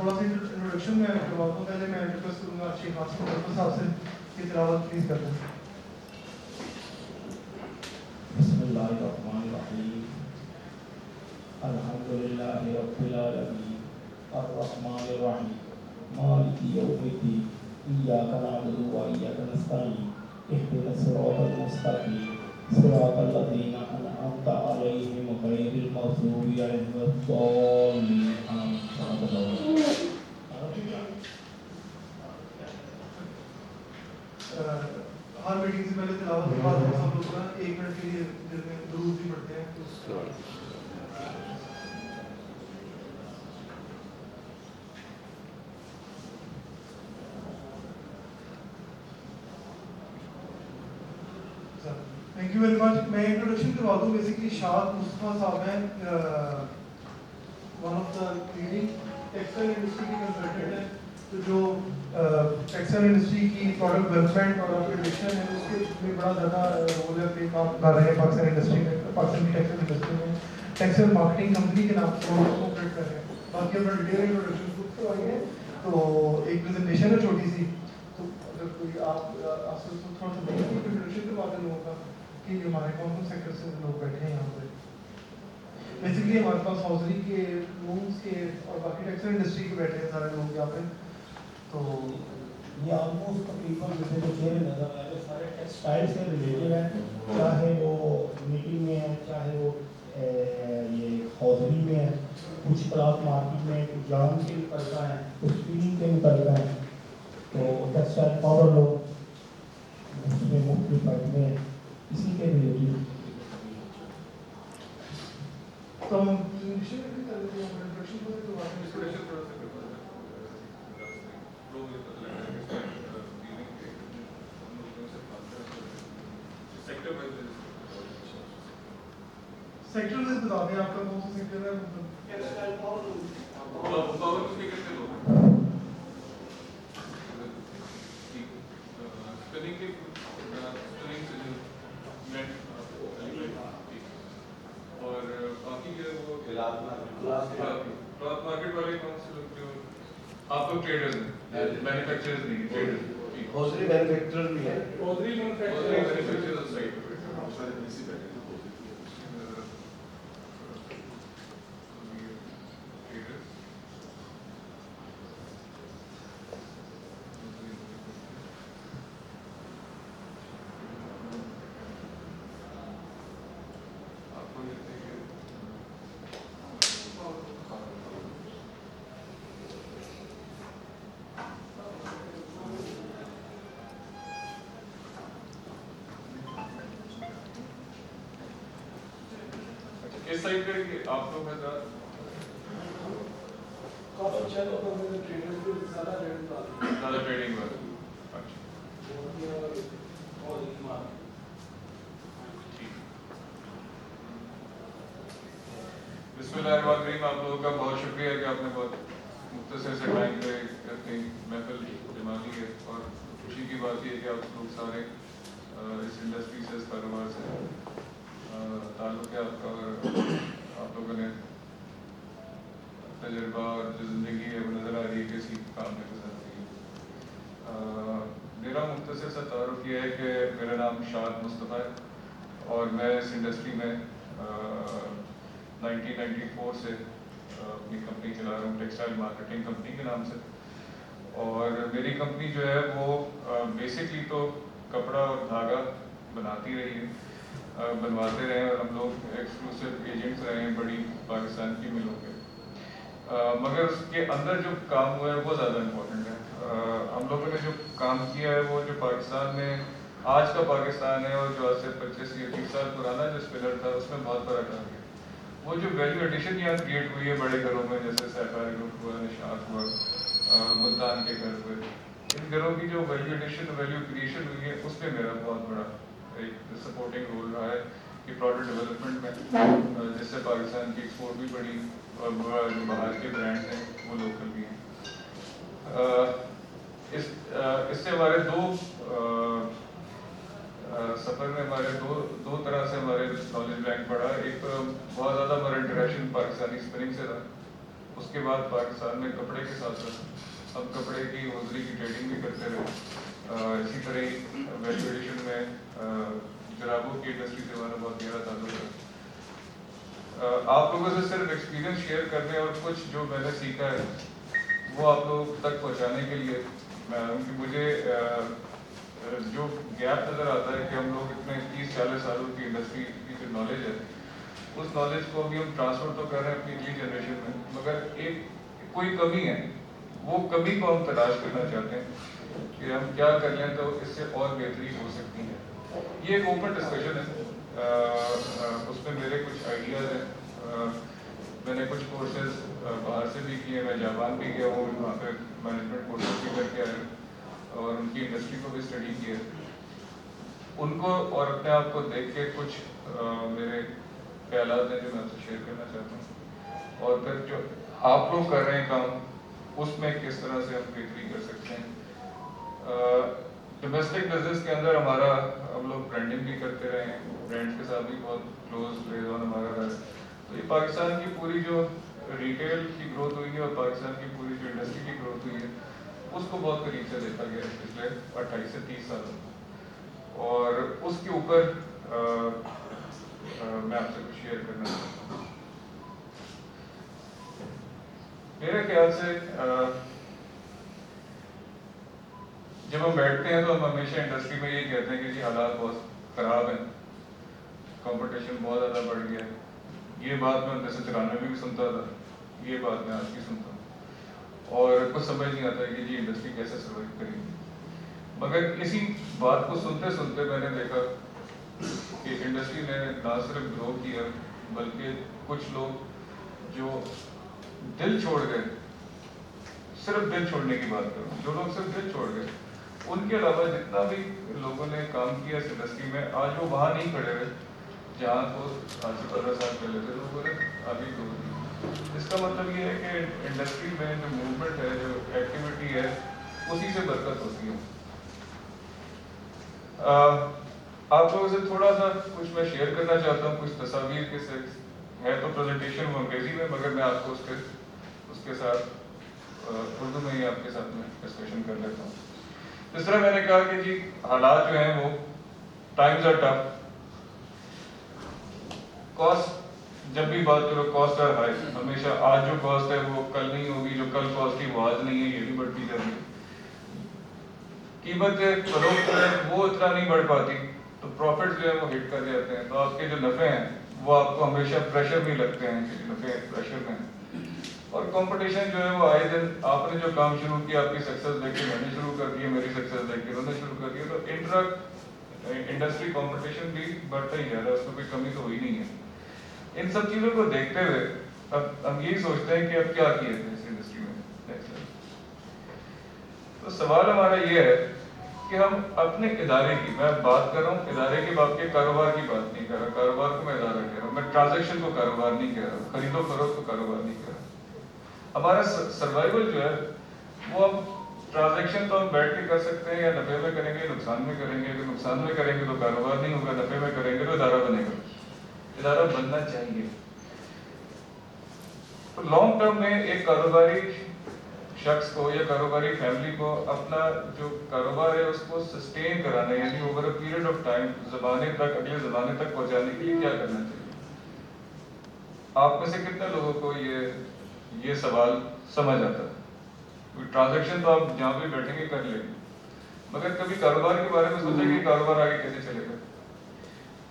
تھوڑا سا انٹروڈکشن میں کرواتا ہوں. پہلے میں ریکویسٹ کروں گا شیخ قاسم مظفر صاحب سے کہ تلاوت پلیز کر دیں. بسم اللہ الرحمن الرحیم. الحمدللہ رب العالمین الرحمن الرحیم مالک یوم الدین ایاک نعبد و ایاک نستعین اهدنا الصراط المستقیم صراط الذین انعمت علیہم غیر المغضوب علیہم ولا الضالین آمین. ہر میٹنگ سے پہلے تلاوت کے بعد ہم لوگ 1 منٹ کے لیے درود بھی پڑھتے ہیں. Thank you very much. میں انٹروڈکشن کروا دوں. بیسکلی شاد مصطفیٰ صاحب ہیں one of the leading textile industry کے کنسلٹنٹ ہیں. تو جو ٹیکسٹائل انڈسٹری کی پروڈکٹ ڈیولپمنٹ اور اپگریڈیشن ہے اس کے میں بڑا زیادہ رول ہے پہ کام کر رہے ہیں پاکستان انڈسٹری میں, پاکستان کی ٹیکسٹائل انڈسٹری میں ٹیکسٹائل مارکیٹنگ کمپنی کے نام سے آپریٹ کر رہے ہیں. باقی اپنا ڈیٹیل انٹروڈکشن خود کروائی ہے. تو ایک پریزنٹیشن ہے چھوٹی سی, تو اگر کوئی آپ سے تھوڑا سا انٹروڈکشن کروا دیں لوگوں کا کہ ہمارے کون کون سیکٹر سے لوگ بیٹھے ہیں یہاں پہ. بیسکلی ہمارے پاس ہاؤزری کے, لونس کے اور باقی ٹیکسٹائل انڈسٹری کے بیٹھے ہیں سارے لوگ یہاں پہ. تو یہ آلموسٹ تقریباً جیسے جو چہرے نظر آ رہے ہیں سارے ٹیکسٹائل سے ریلیٹڈ ہیں, چاہے وہ نیٹنگ میں ہے, چاہے وہ یہ ہاؤزری میں ہے, کچھ کلاس مارکیٹ میں, کچھ جام کے متعلقہ ہیں, کچھ اسپننگ کے متعلقہ ہیں. تو ٹیکسٹائل پاور لوگ اس میں مختلف بیٹھے ہیں اسی کے ریلیٹڈ. تو ہم انٹروڈکشن بھی کر دیتے ہیں. انٹروڈکشن کو تو انٹروڈکشن تھوڑا سا سیکٹر وائز بتا دیں آپ کا کون سا سیکٹر ہے. ٹیکسٹائل پاور اس کے کتنے لوگ ہیں. اور باقی جو وہ کلاتھ مارکیٹ والے کون سے لوگ جو آپ لوگ ٹریڈرز ہیں, مینوفیکچررز نہیں, ٹریڈرز. ہوزری مینوفیکچرر بھی ہے. ہوزری مینوفیکچررز صحیح ہے. اس سائڈ پہ آپ لوگ ہیں زیادہ ٹریڈنگ والے. بسم اللہ الرحمن الرحیم. آپ لوگوں کا بہت شکریہ کہ آپ نے بہت مختصر سے ٹائم پہ اپنی محفل جما لی ہے, اور خوشی کی بات یہ ہے کہ آپ لوگ سارے اس انڈسٹری سے, اس کاروبار سے تعلق ہے آپ کا, اور آپ لوگوں نے تجربہ اور جو زندگی ہے وہ نظر آ رہی ہے کہ اسی کام میں گزر رہی ہے. میرا مختصر سا تعارف یہ ہے کہ میرا نام شاد مصطفیٰ ہے, اور میں اس انڈسٹری میں 1994 سے اپنی کمپنی چلا رہا ہوں, ٹیکسٹائل مارکیٹنگ کمپنی کے نام سے. اور میری کمپنی جو ہے وہ بیسکلی تو کپڑا اور دھاگا بناتی رہی ہے, بنواتے رہے, اور ہم لوگ ایکسکلوسیو ایجنٹس رہے ہیں بڑی پاکستان کی ملوں کے. مگر اس کے اندر جو کام ہوا ہے وہ زیادہ امپورٹنٹ ہے. ہم لوگوں نے جو کام کیا ہے وہ جو پاکستان میں آج کا پاکستان ہے, اور جو آج سے 25 یا 30 سال پرانا جو اسپنر تھا اس میں بہت فرق آ گیا. وہ جو ویلیو ایڈیشن یہاں کریٹ ہوئی ہے بڑے گھروں میں, جیسے سیفائر گروپ ہوا, نشاط ہوا, ملتان کے گھر ہوئے, ان گھروں کی جو ویلیو ایڈیشن, ویلیو کریشن ہوئی ہے اس میں میرا بہت بڑا ایک سپورٹنگ رول رہا ہے کہ پروڈکٹ ڈیولپمنٹ میں, جس سے پاکستان کی ایکسپورٹ بھی بڑی, اور جو باہر کے برانڈ ہیں وہ لوکل بھی ہیں. اس سے ہمارے دو سفر میں ہمارے دو طرح سے ہمارے نالج بینک بڑھا. ایک بہت زیادہ ہمارا انٹریکشن پاکستانی اسپننگ سے رہا, اس کے بعد پاکستان میں کپڑے کے ساتھ ساتھ ہم کپڑے کی ہوزری کی ٹریڈنگ بھی کرتے رہے. اسی طرح ہی ویلیو ایڈیشن میں جرابوں کی انڈسٹری سے ہمارا بہت گہرا تعلق ہے. آپ لوگوں سے صرف ایکسپیرینس شیئر کرنے اور کچھ جو میں نے سیکھا ہے وہ آپ لوگ تک پہنچانے کے لیے میں آیا ہوں کہ مجھے جو گیپ نظر آتا ہے کہ ہم لوگ اتنے 30-40 سالوں کی انڈسٹری کی جو نالج ہے اس نالج کو بھی ہم ٹرانسفر تو کر رہے ہیں اپنی اگلی جنریشن میں, مگر ایک کوئی کمی ہے, وہ کمی کو ہم تلاش کرنا چاہتے ہیں کہ ہم کیا کر لیں تو اس سے اور بہتری ہو سکتی ہے. یہ ایک اوپن ڈسکشن ہے, اس میں میرے کچھ آئیڈیاز ہیں. میں نے کچھ کورسز باہر سے بھی کیے, میں جاپان بھی گیا ہوں, وہاں پہ مینجمنٹ کورسز بھی کر کے آیا ہوں اور ان کی انڈسٹری کو بھی اسٹڈی کیا. ان کو اور اپنے آپ کو دیکھ کے کچھ میرے خیالات ہیں جو میں آپ سے شیئر کرنا چاہتا ہوں, اور پھر جو آپ لوگ کر رہے ہیں کام اس میں کس طرح سے ہم بہتری کر سکتے ہیں. ڈومیسٹک بزنس کے اندر ہمارا ہم لوگ برانڈنگ بھی کرتے رہے ہیں, برانڈس کے ساتھ بھی بہت کلوز لیزون ہمارا رہا ہے. تو یہ پاکستان کی پوری جو ریٹیل کی گروتھ ہوئی ہے اور پاکستان کی پوری جو انڈسٹری کی گروتھ ہوئی ہے اس کو بہت قریب سے دیکھا گیا ہے پچھلے 28 سے 30 سالوں میں, اور اس کے اوپر میں آپ سے کچھ شیئر کرنا چاہتا ہوں. میرے خیال سے جب ہم بیٹھتے ہیں تو ہم ہمیشہ انڈسٹری میں یہ کہتے ہیں کہ جی حالات بہت خراب ہیں, کمپٹیشن بہت زیادہ بڑھ گیا ہے. یہ بات میں 1993 میں بھی سنتا تھا, یہ بات میں آج بھی سنتا ہوں, اور کچھ سمجھ نہیں آتا ہے کہ جی انڈسٹری کیسے سروائیو کرے گی. مگر اسی بات کو سنتے سنتے میں نے دیکھا کہ انڈسٹری نے نہ صرف گرو کیا بلکہ کچھ لوگ جو دل چھوڑ گئے, صرف دل چھوڑنے کی بات کروں, جو لوگ صرف دل چھوڑ گئے, ان کے علاوہ جتنا بھی لوگوں نے کام کیا اس انڈسٹری میں, آج وہ وہاں نہیں کھڑے ہوئے جہاں کو آج سے 15 سال پہلے تھے لوگوں نے آگے گرو کی. اس کا مطلب یہ ہے کہ انڈسٹری میں جو موومنٹ ہے, جو ایکٹیویٹی ہے, اسی سے برکت ہوتی ہے. آپ لوگوں سے تھوڑا سا کچھ میں شیئر کرنا چاہتا ہوں, کچھ تصاویر کے سے ہے تو پریزنٹیشن وہ انگریزی میں, مگر میں آپ کو اس کے ساتھ اردو میں ہی آپ کے ساتھ میں ڈسکشن کر لیتا ہوں. جس طرح میں نے کہا کہ جی حالات جو ہیں وہ ٹائمز آر ٹف, کاسٹ جب بھی بات کرو کاسٹ آر ہائی, ہمیشہ آج جو کاسٹ ہے وہ کل نہیں ہوگی, جو کل کاسٹ تھی وہ آج نہیں ہے, یہ بھی بڑھتی جا رہی ہے. قیمت فروخت ہے وہ اتنا نہیں بڑھ پاتی تو پروفٹ جو ہے وہ ہٹ کر جاتے ہیں, تو آپ کے جو نفع ہیں وہ آپ کو ہمیشہ پریشر میں لگتے ہیں کہ نفع پریشر میں ہیں. اور کمپٹیشن جو ہے وہ آئے دن, آپ نے جو کام شروع کیا آپ کی سکسیس دیکھ کے میں نے شروع کر دیا, میری سکسیس دیکھ کے انہوں نے شروع کر دیا, تو انڈسٹری کمپٹیشن بھی بڑھتا ہی جا رہا ہے, اس میں کوئی کمی تو ہوئی نہیں ہے. ان سب چیزوں کو دیکھتے ہوئے اب ہم یہی سوچتے ہیں کہ اب کیا کیا ہے اس انڈسٹری میں. تو سوال ہمارا یہ ہے کہ ہم اپنے ادارے کی, میں بات کر رہا ہوں ادارے کے باپ کے کاروبار کی بات نہیں کر رہا, کاروبار کو میں ادارہ کہہ رہا ہوں, میں ٹرانزیکشن کو کاروبار نہیں کہہ رہا, خرید و فروخت کو کاروبار نہیں کہہ رہا. ہمارا سروائیول جو ہے وہ اب ٹرانزیکشن تو ہم بیٹھ کے کر سکتے ہیں, یا نفے میں کریں گے نقصان میں کریں گے. اگر نقصان میں کریں گے تو کاروبار نہیں ہوگا, نفے میں کریں گے تو ادارہ بنے گا. ادارہ بننا چاہیے. تو لانگ ٹرم میں ایک کاروباری شخص کو یا کاروباری فیملی کو اپنا جو کاروبار ہے اس کو سسٹین کرانا, یعنی over a period of time زمانے تک, اگلے زمانے تک پہنچانے کے لیے کیا کرنا چاہیے. آپ میں سے کتنے لوگوں کو یہ سوال سمجھ آتا ہے؟ ٹرانزیکشن تو آپ جہاں بھی بیٹھیں گے کر لیں گے, مگر کبھی کاروبار کے بارے میں سوچیں کہ کاروبار آگے کیسے چلے گا.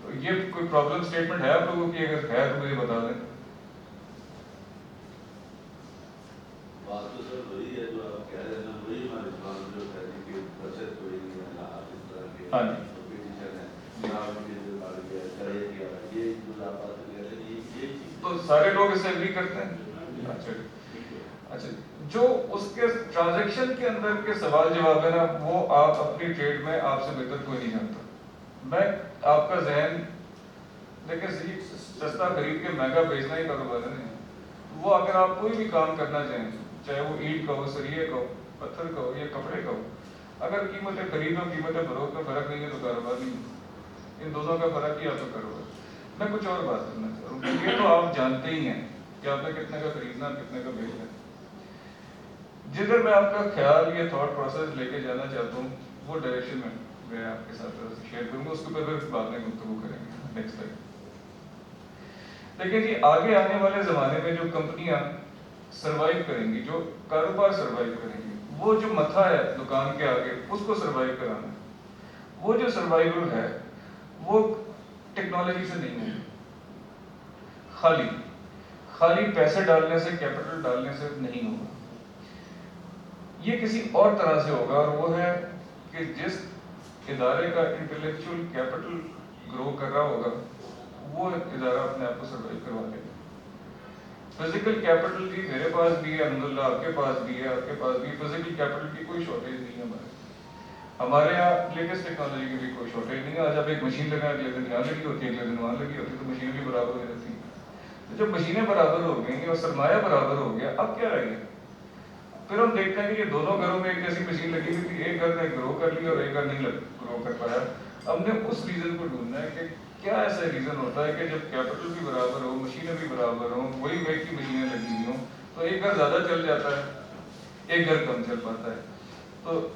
تو یہ کوئی پرابلم اسٹیٹمنٹ ہے آپ لوگوں کی, اگر ہے تو مجھے بتا دیں. بات تو سر وہی ہے جو آپ کہہ رہے ہیں نا, وہی ہمارے پلان جو ہے کہ بچت ہوئی ہے, آپ اس طرح کے کمپٹیشن ہے, جہاں بھی جو بڑھ گیا چڑھے گیا, یہ جو آپ بات کہہ رہے ہیں یہ چیز تو سارے لوگ اس سے ایگری کرتے ہیں. اچھا جو اس کے ٹرانزیکشن کے اندر کے سوال جواب ہے نا, وہ آپ اپنی ٹریڈ میں آپ سے بہتر کوئی نہیں جانتا. میں آپ کا ذہن دیکھیں, سستا خرید کے مہنگا بیچنا ہی کاروبار ہے. وہ اگر آپ کوئی بھی کام کرنا چاہیں, چاہے وہ اینٹ کا ہو, سریے کا ہو, پتھر کا ہو یا کپڑے کا ہو, اگر قیمتیں خرید اور قیمتیں فروخت میں فرق نہیں ہے تو کاروبار نہیں ہے. ان دونوں کا فرق ہی آپ کا کاروبار. میں کچھ اور بات کرنا چاہ رہا ہوں, یہ تو آپ جانتے ہی ہیں کہ آپ نے کتنے کا خریدنا کتنے کا بیچنا ہے. جدھر میں آپ کا خیال یہ تھاٹ پروسیس لے کے جانا چاہتا ہوں وہ ڈائریکشن میں آپ کے ساتھ شیئر کروں گا, اس کے اوپر پھر بعد میں گفتگو کریں گے نیکسٹ ٹائم. لیکن جی آگے آنے والے زمانے میں جو کمپنیاں سروائیو کریں گی, جو کاروبار سروائیو کریں گی, وہ جو متھا ہے دکان کے آگے اس کو سروائیو کرانا ہے. وہ جو سروائیول ہے وہ ٹیکنالوجی سے نہیں ہے, خالی پیسے ڈالنے سے, کیپٹل ڈالنے سے نہیں ہوگا. یہ کسی اور طرح سے ہوگا, اور وہ ہے کہ جس ادارے کا انٹلیکچوئل کیپٹل گرو کر رہا ہوگا وہ ادارہ اپنے آپ کو سروائیو کروا لے گا. فزیکل کیپٹل جی میرے پاس بھی ہے, الحمدللہ آپ کے پاس بھی ہے, آپ کے پاس بھی. فزیکل کیپٹل کی کوئی شارٹیج نہیں ہے ہمارے یہاں لیٹسٹ ٹیکنالوجی کی بھی کوئی شارٹیج نہیں ہے. آج آپ ایک مشین لگائیں, اگلے دن یہاں لگی ہوتی ہے, اگلے دن وہاں لگی ہوتی ہے, تو مشین بھی برابر ہو جاتی ہے. تو جب مشینیں برابر ہو گئی اور سرمایہ برابر ہو گیا, اب کیا رہ گیا؟ پھر ہم دیکھتے ہیں کہ یہ دونوں گھروں میں ایک جیسی مشین لگی ہوئی تھی, ایک گھر نے گرو کر لی اور ایک گھر نہیں گرو کر پایا. ہم نے اس ریزن کو ڈھونڈنا ہے کہ کیا ایسا ریزن ہوتا ہے کہ جب کیپٹل بھی برابر ہو, مشینیں بھی برابر ہوں, وہی ویٹ کی مشینیں لگی ہوئی ہوں, تو ایک گھر زیادہ چل جاتا ہے, ایک گھر کم چل پاتا ہے. تو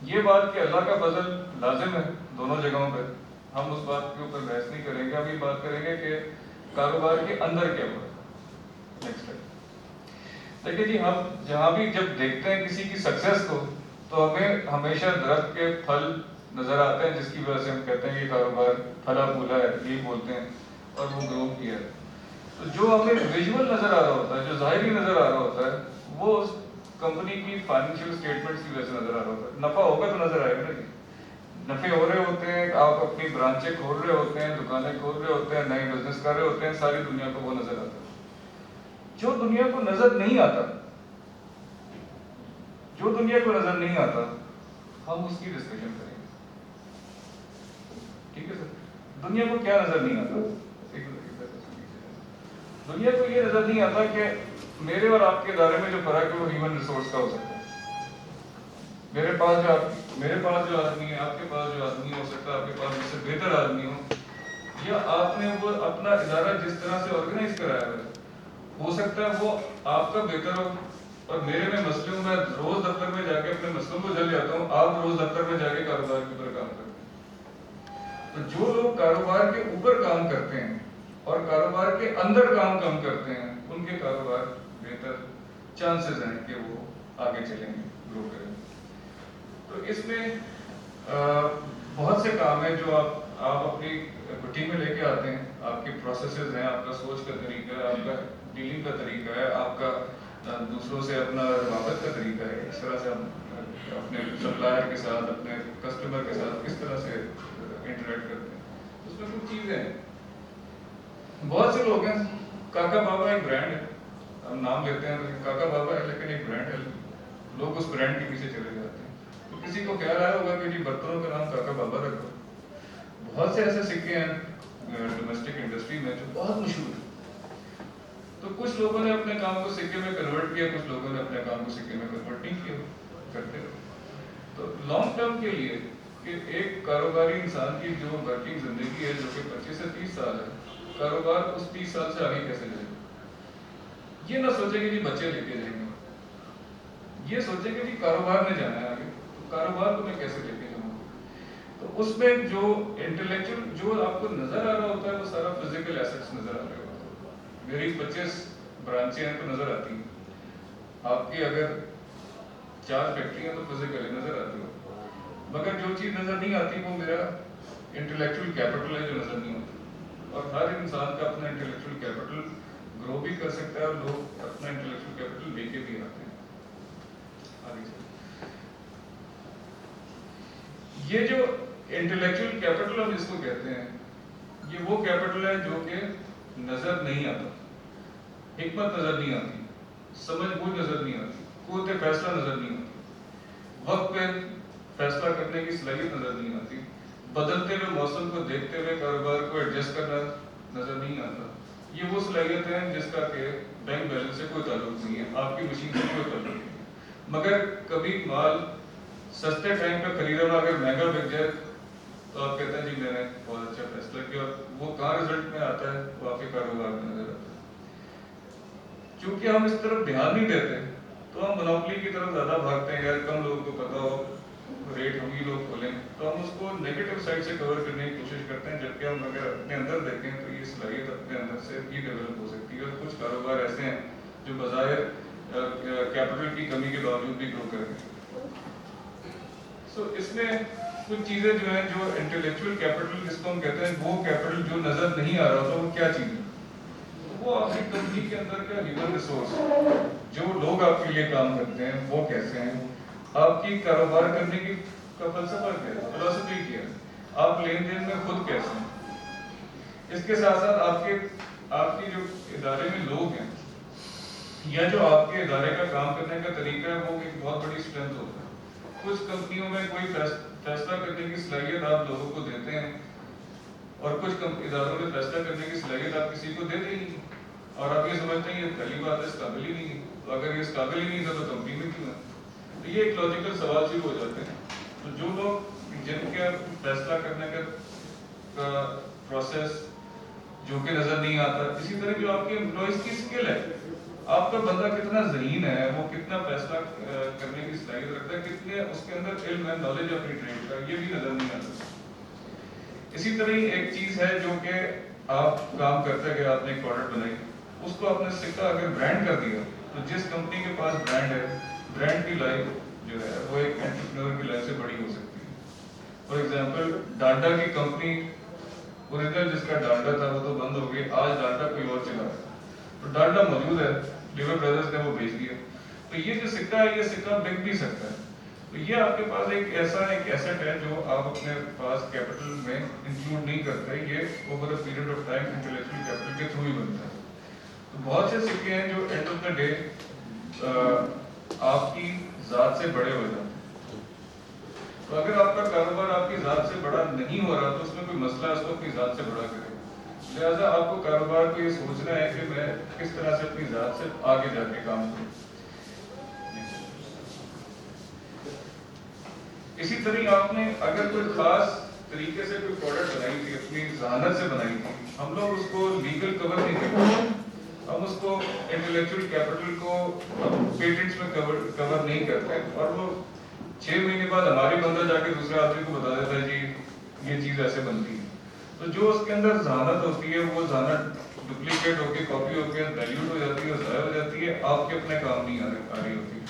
یہ بات کہ اللہ کا فضل لازم ہے دونوں جگہوں پہ, ہم اس بات کے اوپر بحث نہیں کریں گے. ہم یہ بات کریں گے کہ کاروبار کے اندر کیا ہوا ہے نیکسٹ ٹائم. دیکھیں جی, ہم جہاں بھی جب دیکھتے ہیں کسی کی سکسیس کو تو ہمیں ہمیشہ درخت کے پھل نظر آتے ہیں, جس کی وجہ سے ہم کہتے ہیں یہ کاروبار پھلا پھولا ہے, یہی بولتے ہیں, اور وہ گرو کیا ہے. تو جو ہمیں ویژول نظر آ رہا ہوتا ہے, جو ظاہری نظر آ رہا ہوتا ہے, وہ اس کمپنی کی فائنینشیل اسٹیٹمنٹس کی وجہ سے نظر آ رہا ہوتا ہے. نفع ہوگا تو نظر آئے گا نا جی, نفے ہو رہے ہوتے ہیں, آپ اپنی برانچیں کھول رہے ہوتے ہیں, دکانیں کھول رہے ہوتے ہیں, نئے بزنس کر رہے ہوتے ہیں, ساری دنیا کو وہ نظر آتا ہے. جو دنیا کو نظر نہیں آتا, جو دنیا کو نظر نہیں آتا, ہم اس کی ڈسکشن کریں گے. ٹھیک ہے سر, دنیا کو کیا نظر نہیں آتا؟ دنیا کو یہ نظر نہیں آتا کہ میرے اور آپ کے ادارے میں جو فرق ہے وہ ہیومن ریسورس کا ہو سکتا ہے. میرے پاس جو آدمی ہے, آپ کے پاس جو آدمی ہو سکتا ہے, آپ کے پاس مجھ سے بہتر آدمی ہو, یا آپ نے وہ اپنا ادارہ جس طرح سے آرگنائز کرایا ہو سکتا ہے وہ آپ کا بہتر ہو, اور میرے میں مسئلے ہوں, میں روز دفتر میں جا کے اپنے مسئلوں کو جل جاتا ہوں, آپ روز دفتر میں جا کے کاروبار کے اوپر کام کرتے ہیں. تو جو لوگ کاروبار کے اوپر کام کرتے ہیں اور کاروبار کے اندر کام کم کرتے ہیں, ان کے کاروبار بہتر چانسز ہیں کہ وہ آگے چلیں گے, گرو کریں گے. تو اس میں بہت سے کام ہیں جو آپ اپنی بٹی میں لے کے آتے ہیں. آپ کے پروسیسز ہیں, آپ کا سوچ کا طریقہ ہے, آپ کا ڈیلنگ کا طریقہ ہے, آپ کا دوسروں سے اپنا روابط کا طریقہ ہے, اس طرح سے ہم اپنے سپلائر کے ساتھ, اپنے کسٹمر کے ساتھ کس طرح سے انٹریکٹ کرتے ہیں. اس میں کچھ چیزیں ہیں. بہت سے لوگ ہیں, کاکا بابا ایک برانڈ ہے, ہم نام لیتے ہیں کاکا بابا ہے, لیکن ایک برانڈ ہے, لوگ اس برانڈ کے پیچھے چلے جاتے ہیں. تو کسی کو خیال آیا ہوگا کہ جی برتنوں کا نام کاکا بابا رکھو. بہت سے ایسے سکے ہیں ڈومیسٹک انڈسٹری میں جو بہت مشہور ہیں. تو کچھ لوگوں نے اپنے کام کو سکے میں کنورٹ کیا, کچھ لوگوں نے اپنے کام کو سکے میں کنورٹ نہیں کیا, کرتے رہو. تو لانگ ٹرم کے لیے کہ ایک کاروباری انسان کی جو ورکنگ زندگی ہے جو کہ 25 سے 30 سال ہے, کاروبار اس 30 سال سے آگے کیسے جائے گا. یہ نہ سوچیں کہ جی بچے لے کے جائیں گے, یہ سوچیں کہ جی کاروبار میں جانا ہے آگے, تو کاروبار کو میں کیسے لے کے جاؤں. تو اس میں جو انٹلیکچوئل جو آپ کو نظر آ رہا ہوتا ہے وہ سارا فزیکل ایسیٹس نظر آ رہے ہوتا ہے. میری 25 برانچیں ہیں تو نظر آتی ہیں, آپ کی اگر 4 فیکٹری ہیں تو فزیکلی نظر آتی ہو, مگر جو چیز نظر نہیں آتی وہ میرا انٹلیکچوئل کیپٹل ہے جو نظر نہیں آتا. اور ہر انسان کا اپنا انٹلیکچوئل کیپٹل گرو بھی کر سکتا ہے, اور لوگ اپنا انٹلیکچوئل کیپٹل لے کے بھی آتے ہیں. یہ جو انٹلیکچوئل کیپٹل ہم جس کو کہتے ہیں, یہ وہ کیپٹل ہے جو کہ نظر نہیں آتا. حکمت نظر نہیں آتی, سمجھ بوجھ نظر نہیں آتی, قوت فیصلہ نظر نہیں آتی, وقت پہ فیصلہ کرنے کی صلاحیت نظر نہیں آتی, بدلتے ہوئے موسم کو دیکھتے ہوئے کاروبار کو ایڈجسٹ کرنا نظر نہیں آتا. یہ وہ صلاحیت ہے جس کا کہ بینک بیلنس سے کوئی تعلق نہیں ہے, آپ کی مشین سے کوئی تعلق نہیں ہے, مگر کبھی مال سستے ٹائم پہ خریدا ہوا اگر مہنگا بک جائے تو آپ کہتے ہیں جی میں نے بہت اچھا فیصلہ کیا, اور وہ کہاں رزلٹ میں آتا ہے, وہ آپ کے کاروبار میں نظر آتا ہے. چونکہ ہم اس طرف دھیان نہیں دیتے تو ہم منوپلی کی طرف زیادہ بھاگتے ہیں، یار کم لوگوں کو پتا ہو، ریٹ ہم ہی لوگ کھولیں، تو ہم اس کو نیگیٹو سائڈ سے کور کرنے کی کوشش کرتے ہیں، جبکہ ہم اگر اپنے اندر دیکھیں تو یہ صلاحیت اپنے اندر سے ہی ڈیولپ ہو سکتی ہے، اور کچھ کاروبار ایسے ہیں جو بظاہر کیپٹل کی کمی کے باوجود بھی گرو کر گئے۔ سو اس میں کچھ چیزیں جو ہیں، جو انٹلیکچوئل کیپٹل جس کو ہم کہتے ہیں، وہ کیپٹل جو نظر نہیں آ رہا ہوتا، وہ کیا چیز ہے؟ وہ آپ کی کمپنی کے اندر کا ہیومن ریسورس، جو لوگ آپ کے لیے کام کرتے ہیں وہ کیسے ہیں، آپ کی کاروبار کرنے کی کا فلسفہ کیا ہے، فلسفی کیا ہے، آپ لین دین میں خود کیسے ہیں، اس کے ساتھ ساتھ آپ کے جو ادارے میں لوگ ہیں یا جو آپ کے ادارے کا کام کرنے کا طریقہ ہے، وہ ایک بہت بڑی اسٹرینتھ ہوتا ہے۔ کچھ کمپنیوں میں کوئی فیصلہ کرنے کی صلاحیت آپ لوگوں کو دیتے ہیں، اور کچھ اداروں میں فیصلہ کرنے کی صلاحیت آپ کسی کو دیتے ہی نہیں، اور آپ یہ سمجھتے ہیں یہ پہلی بات ہے، اس قابل ہی نہیں ہے، تو اگر یہ اس قابل ہی نہیں تھا تو کمپنی میں کیوں ہے؟ تو یہ ایک لاجیکل سوال شروع ہو جاتے ہیں۔ تو جو لوگ جن کے فیصلہ کرنے کا پروسیس جو کہ نظر نہیں آتا، اسی طرح جو آپ کے امپلائیز کی اسکل ہے، آپ کا بندہ کتنا ذہین ہے، وہ کتنا فیصلہ کرنے کی صلاحیت رکھتا ہے، کتنے اس کے اندر علم ہے، نالج اپنی ٹریڈ کا، یہ بھی نظر نہیں آتا۔ اسی طرح ہی ایک چیز ہے جو کہ آپ کام کرتے گئے، آپ نے ایک پروڈکٹ بنائی، اس کو آپ نے سکہ اگر برانڈ کر دیا، تو جس کمپنی کے پاس برانڈ ہے، برانڈ کی لائف جو ہے وہ ایک انٹرپرینور کی لائف سے بڑی ہو سکتی ہے۔ فار ایگزامپل ڈانڈا کی کمپنی، اوریجنل جس کا ڈانڈا تھا وہ تو بند ہو گئی، آج ڈانڈا کوئی اور چلا رہا ہے، تو ڈانڈا موجود ہے، لیور برادرز نے وہ بیچ دیا، تو یہ جو سکہ ہے یہ سکہ بک بھی سکتا ہے۔ تو یہ آپ کے پاس ایک ایسٹ ہے جو آپ اپنے پاس کیپٹل میں انکلوڈ نہیں کرتے، یہ over a period of time intellectual capital کے تھرو ہی بنتا ہے۔ تو بہت سے سکے ہیں جو اینڈ آف دا ڈے آپ کی ذات سے بڑے ہو جاتے ہیں۔ تو اگر آپ کا کاروبار آپ کی ذات سے بڑا نہیں ہو رہا تو اس میں کوئی مسئلہ ہے، اس کو اپنی ذات سے بڑا کرے، لہٰذا آپ کو کاروبار کو یہ سوچنا ہے کہ میں کس طرح سے اپنی ذات سے آگے جا کے کام کروں۔ اسی طرح آپ نے اگر کوئی خاص طریقے سے کوئی پروڈکٹ بنائی تھی، اپنی ذہانت سے بنائی تھی، ہم لوگ اس کو لیگل کور نہیں کرتے، ہم اس کو انٹلیکچوئل کیپٹل کو پیٹنٹس میں کور نہیں کرتے، اور وہ 6 مہینے بعد ہماری بندہ جا کے دوسرے آدمی کو بتا دیتا ہے جی یہ چیز ایسے بنتی ہے۔ تو جو اس کے اندر ذہانت ہوتی ہے وہ ذہانت ڈپلیکیٹ ہو کے، کاپی ہو کے ڈائلیوٹ ہو جاتی ہے، ضائع ہو جاتی ہے، آپ کے اپنے کام نہیں آ رہی ہوتی۔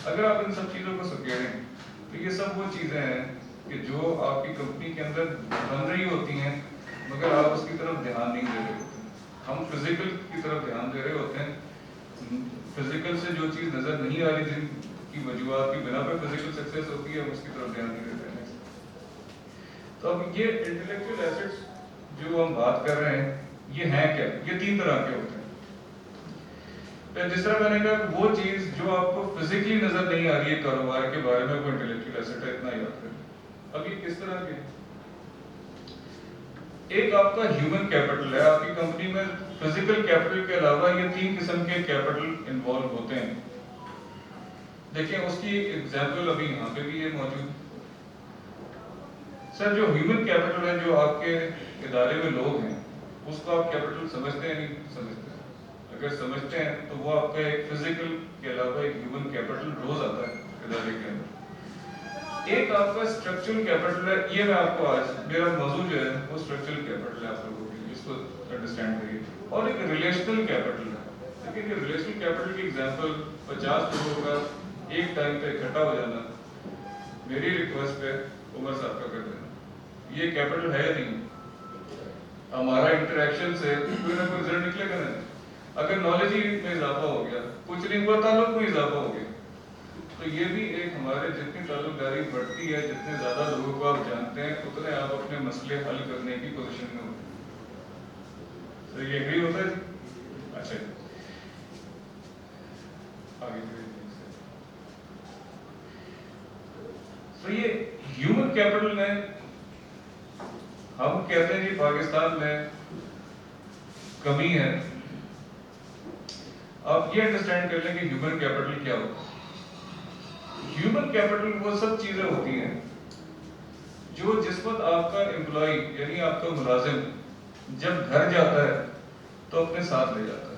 اگر آپ ان سب چیزوں کو سکیڑیں تو یہ سب وہ چیزیں ہیں کہ جو آپ کی کمپنی کے اندر بن رہی ہوتی ہیں، مگر آپ اس کی طرف دھیان نہیں دے رہے ہوتے ہیں۔ ہم فزیکل کی طرف دھیان دے رہے ہوتے ہیں، فزیکل سے جو چیز نظر نہیں آ رہی، جن کی وجوہات کی بنا پر فزیکل سکسیس ہوتی ہے، ہم اس کی طرف دھیان نہیں دیتے ہیں۔ تو اب یہ انٹلیکچوئل ایسٹس جو ہم بات کر رہے ہیں یہ ہیں کیا؟ یہ 3 طرح کے ہوتے ہیں۔ جس طرح میں نے کہا وہ چیز جو آپ کو فزیکلی نظر نہیں آ رہی ہے کاروبار کے بارے میں، وہ انٹلیکچوئل ایسٹ ہے، اتنا یاد کریں۔ اب یہ کس طرح کے؟ ایک آپ کا ہیومن کیپٹل ہے، آپ کی کمپنی میں فزیکل کیپٹل کے علاوہ یہ 3 قسم کے کیپٹل انوالو ہوتے ہیں۔ دیکھیں اس کی ایگزامپل ابھی یہاں پہ بھی یہ موجود۔ سر جو ہیومن کیپٹل ہے، جو آپ کے ادارے میں لوگ ہیں، اس کو آپ کیپٹل سمجھتے ہیں نہیں سمجھتے؟ اگر سمجھتے ہیں تو وہ آپ کا ایک فزیکل کے علاوہ ایک ہیومن کیپٹل روز آتا ہے ادارے کے اندر۔ ایک آپ کا اسٹرکچرل کیپٹل ہے، یہ میں آپ کو آج میرا موضوع جو ہے وہ اسٹرکچرل کیپٹل ہے، آپ لوگوں کے لیے اس کو انڈرسٹینڈ کریے۔ اور ایک ریلیشنل کیپٹل ہے، لیکن یہ ریلیشنل کیپٹل کی ایگزامپل 50 لوگوں کا ایک ٹائم پہ اکٹھا ہو جانا، میری ریکویسٹ پہ عمر صاحب کا کر دینا، یہ کیپٹل ہے یا نہیں؟ ہمارا انٹریکشن سے کوئی نہ کوئی رزلٹ نکلے گا نہیں۔ اگر نالج ہی میں اضافہ ہو گیا، کچھ نہیں ہوا، تعلق میں اضافہ ہو گیا، تو یہ بھی ایک ہمارے جتنی تعلق داری بڑھتی ہے، جتنے زیادہ لوگوں کو آپ جانتے ہیں، اتنے آپ اپنے مسئلے حل کرنے کی پوزیشن میں ہوتے ہیں۔ تو یہ ایگری ہوتا ہے؟ اچھا آگے تو یہ ہیومن کیپٹل میں ہم کہتے ہیں جی پاکستان میں کمی ہے۔ آپ یہ انڈرسٹینڈ کر لیں کہ ہیومن کیپٹل کیا ہوتا ہے۔ ہیومن کیپٹل وہ سب چیزیں ہوتی ہیں جو جس وقت آپ کا امپلائی یعنی آپ کا ملازم جب گھر جاتا ہے تو اپنے ساتھ لے جاتا ہے۔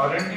R&D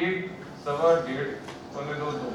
1, 1.25, 1.5, 2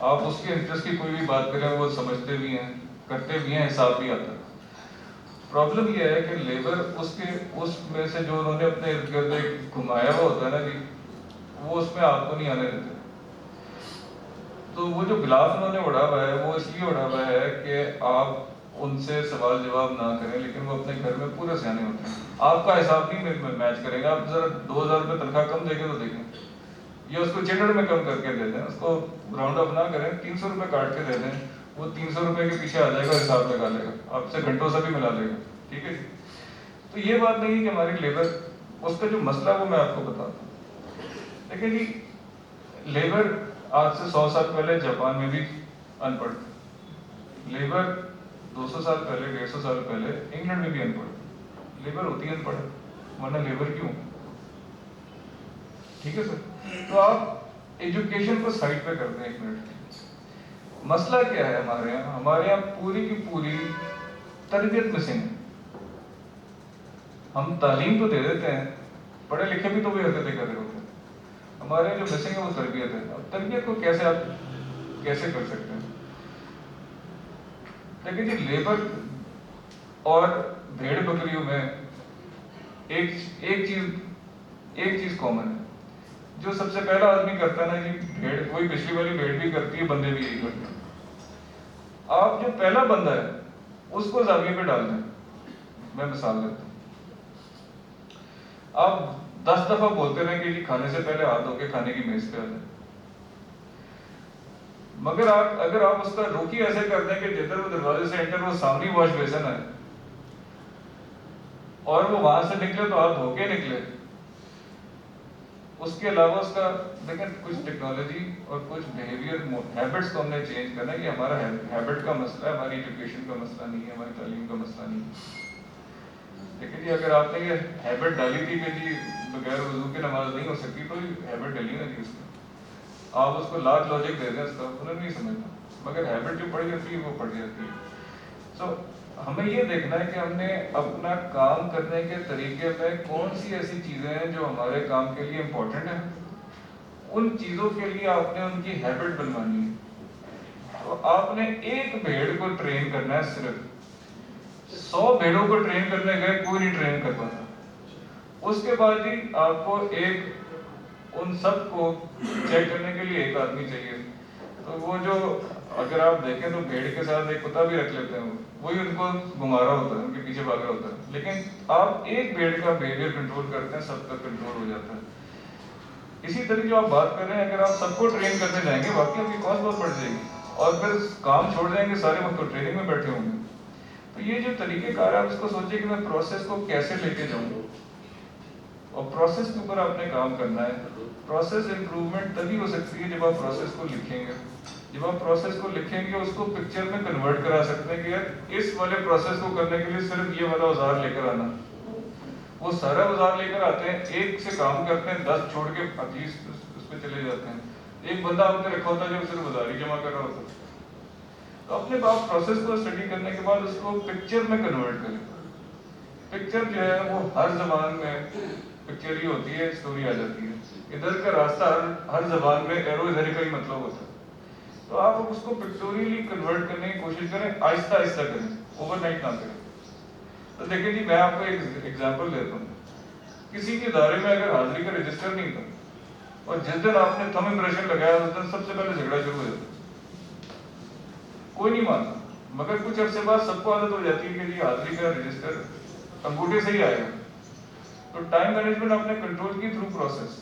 آپ اس کے انٹرسٹ کی کوئی بھی بات کریں وہ سمجھتے بھی ہیں، کرتے بھی ہیں، حساب بھی آتا ہے. پرابلم یہ ہے کہ لیبر اس میں سے جو انہوں نے اپنے ارد گرد گھمایا ہوا ہوتا ہے نا جی، وہ اس میں آپ کو نہیں آنے دیتے. تو وہ جو گلاف انہوں نے اڑا ہوا ہے وہ اس لیے اڑا ہوا ہے کہ آپ ان سے سوال جواب نہ کریں، لیکن وہ اپنے گھر میں پورے سیانے ہوتے ہیں. آپ کا حساب نہیں میچ کریں گے. آپ ذرا 2000 روپے تنخواہ کم دے کے تو دیکھیں، یا اس کو چلڈ میں کم کر کے دے دیں، اس کو راؤنڈ اپ نہ کریں، 300 روپے کاٹ کے دے دیں، وہ 300 روپے کے پیچھے آ جائے گا، حساب لگا لے گا، آپ سے گھنٹوں سے بھی ملا لے گا. ٹھیک ہے جی. تو یہ بات نہیں کہ ہماری لیبر، اس کا جو مسئلہ وہ میں آپ کو بتاتا ہوں. دیکھیں جی، لیبر آج سے 100 سال پہلے جاپان میں بھی ان پڑھ تھی. لیبر 200 سال پہلے، 150 سال پہلے انگلینڈ میں بھی ان پڑھ. لیبر ہوتی ہے ان پڑھ، ورنہ لیبر کیوں؟ ٹھیک ہے سر. تو آپ ایجوکیشن کو سائڈ پہ کرتے ہیں ایک منٹ. مسئلہ کیا ہے ہمارے یہاں پوری کی پوری تربیت مسنگ ہے. ہم تعلیم تو دے دیتے ہیں، پڑھے لکھے بھی تو بھی حرکتیں کر رہے ہوتے ہیں. ہمارے جو مسنگ ہے وہ تربیت ہے. اب تربیت کو کیسے کر سکتے ہیں؟ دیکھیں جی، لیبر اور بھیڑ بکریوں میں ایک چیز کامن ہے. جو سب سے پہلا آدمی کرتا ہے نا جی، بھیڑ، وہی پچھلی والی بھیڑ بھی کرتی ہے، بندے بھی یہی کرتے ہیں. آپ جو پہلا بندہ ہے اس کو زاویے پہ ڈال دیں. میں مثال دیتا ہوں. آپ 10 دفعہ بولتے رہیں کہ جی کھانے سے پہلے ہاتھ دھو کے کھانے کی میز پہ آ جائیں، مگر اگر آپ اس کا روکی ایسے کر دیں کہ جدھر وہ دروازے سے انٹر وہ سامنے واش بیسن ہے اور وہ وہاں سے نکلے تو ہاتھ دھو کے نکلے. اس کے علاوہ اس کا دیکھیں، کچھ ٹیکنالوجی اور کچھ بیہیویئر ہیبٹس کو ہم نے چینج کرنا ہے. یہ ہمارا ہیبٹ کا مسئلہ ہے، ہماری ایجوکیشن کا مسئلہ نہیں ہے، ہماری تعلیم کا مسئلہ نہیں ہے. لیکن جی اگر آپ نے یہ ہیبٹ ڈالی تھی کہ جی بغیر وضو کے نماز نہیں ہو سکتی، تو ہیبٹ ڈلی نا جی اس میں. آپ اس کو لاکھ لاجک دے دیں اس کا، انہیں نہیں سمجھنا، مگر ہیبٹ جو پڑ جاتی ہے وہ پڑ جاتی ہے. سو ہمیں یہ دیکھنا ہے کہ ہم نے اپنا کام کرنے کے طریقے میں کون سی ایسی چیزیں ہیں جو ہمارے کام کے لیے امپورٹنٹ ہیں. ان چیزوں کے لیے آپ نے ان کی ہیبٹ بنوانی ہے. تو آپ نے ایک بھیڑ کو ٹرین کرنا ہے، صرف 100 بھیڑوں کو ٹرین کرنے گئے کوئی نہیں ٹرین کر پاتا. اس کے بعد ہی آپ کو ان سب کو چیک کرنے کے لیے ایک آدمی چاہیے. تو وہ جو اگر آپ دیکھیں تو بھیڑ کے ساتھ ایک کتا بھی رکھ لیتے ہیں، وہی ان کو گھما رہا ہوتا ہے، ان کے پیچھے بھاگ رہا ہوتا ہے. لیکن آپ ایک بھیڑ کا بیہیویئر کنٹرول کرتے ہیں، سب کا کنٹرول ہو جاتا ہے. اسی طرح جو آپ بات کر رہے ہیں، اگر آپ سب کو ٹرین کرنے جائیں گے واقعی آپ کی کاسٹ بہت بڑھ جائے گی، اور پھر کام چھوڑ جائیں گے، سارے وقت تو ٹریننگ میں بیٹھے ہوں گے. تو یہ جو طریقہ کار ہے آپ اس کو سوچیں کہ میں پروسیس کو کیسے لے کے جاؤں گا، اور پروسیس کے اوپر آپ نے کام کرنا ہے. پروسیس امپروومنٹ تبھی ہو سکتی ہے جب آپ پروسیس کو لکھیں گے. جب آپ پروسیس کو لکھیں گے اس کو پکچر میں کنورٹ کرا سکتے ہیں کہ یار اس والے پروسیس کو کرنے کے لیے صرف یہ والا اوزار لے کر آنا. وہ سارا اوزار لے کر آتے ہیں، ایک سے کام کرتے ہیں، 10 چھوڑ کے حدیث اس پہ چلے جاتے ہیں. ایک بندہ آپ نے رکھا ہوتا ہے جو صرف اوزار ہی جمع کر رہا ہوتا ہے. تو اپنے آپ پروسیس کو اسٹڈی کرنے کے بعد اس کو پکچر میں کنورٹ کریں. پکچر جو ہے وہ ہر زبان میں پکچر ہی ہوتی ہے، اسٹوری آ جاتی ہے. ادھر کا راستہ ہر زبان میں ایرو ادھر کا ہی مطلب ہوتا ہے. تو آپ اس کو پکٹوریلی کنورٹ کرنے کی کوشش کریں، آہستہ آہستہ کریں، اوور نائٹ نہ کریں. تو دیکھیں جی، میں آپ کو ایک ایگزامپل دیتا ہوں. کسی کے ادارے میں اگر حاضری کا رجسٹر نہیں تھا اور جس دن آپ نے تھم امپریشن لگایا اس دن سب سے پہلے جھگڑا شروع ہو جاتا. کوئی نہیں مانتا، مگر کچھ عرصے بعد سب کو عادت ہو جاتی ہے کہ جی حاضری کا رجسٹر انگوٹھے سے ہی آئے گا. تو ٹائم مینجمنٹ آپ نے کنٹرول کی تھرو پروسیس،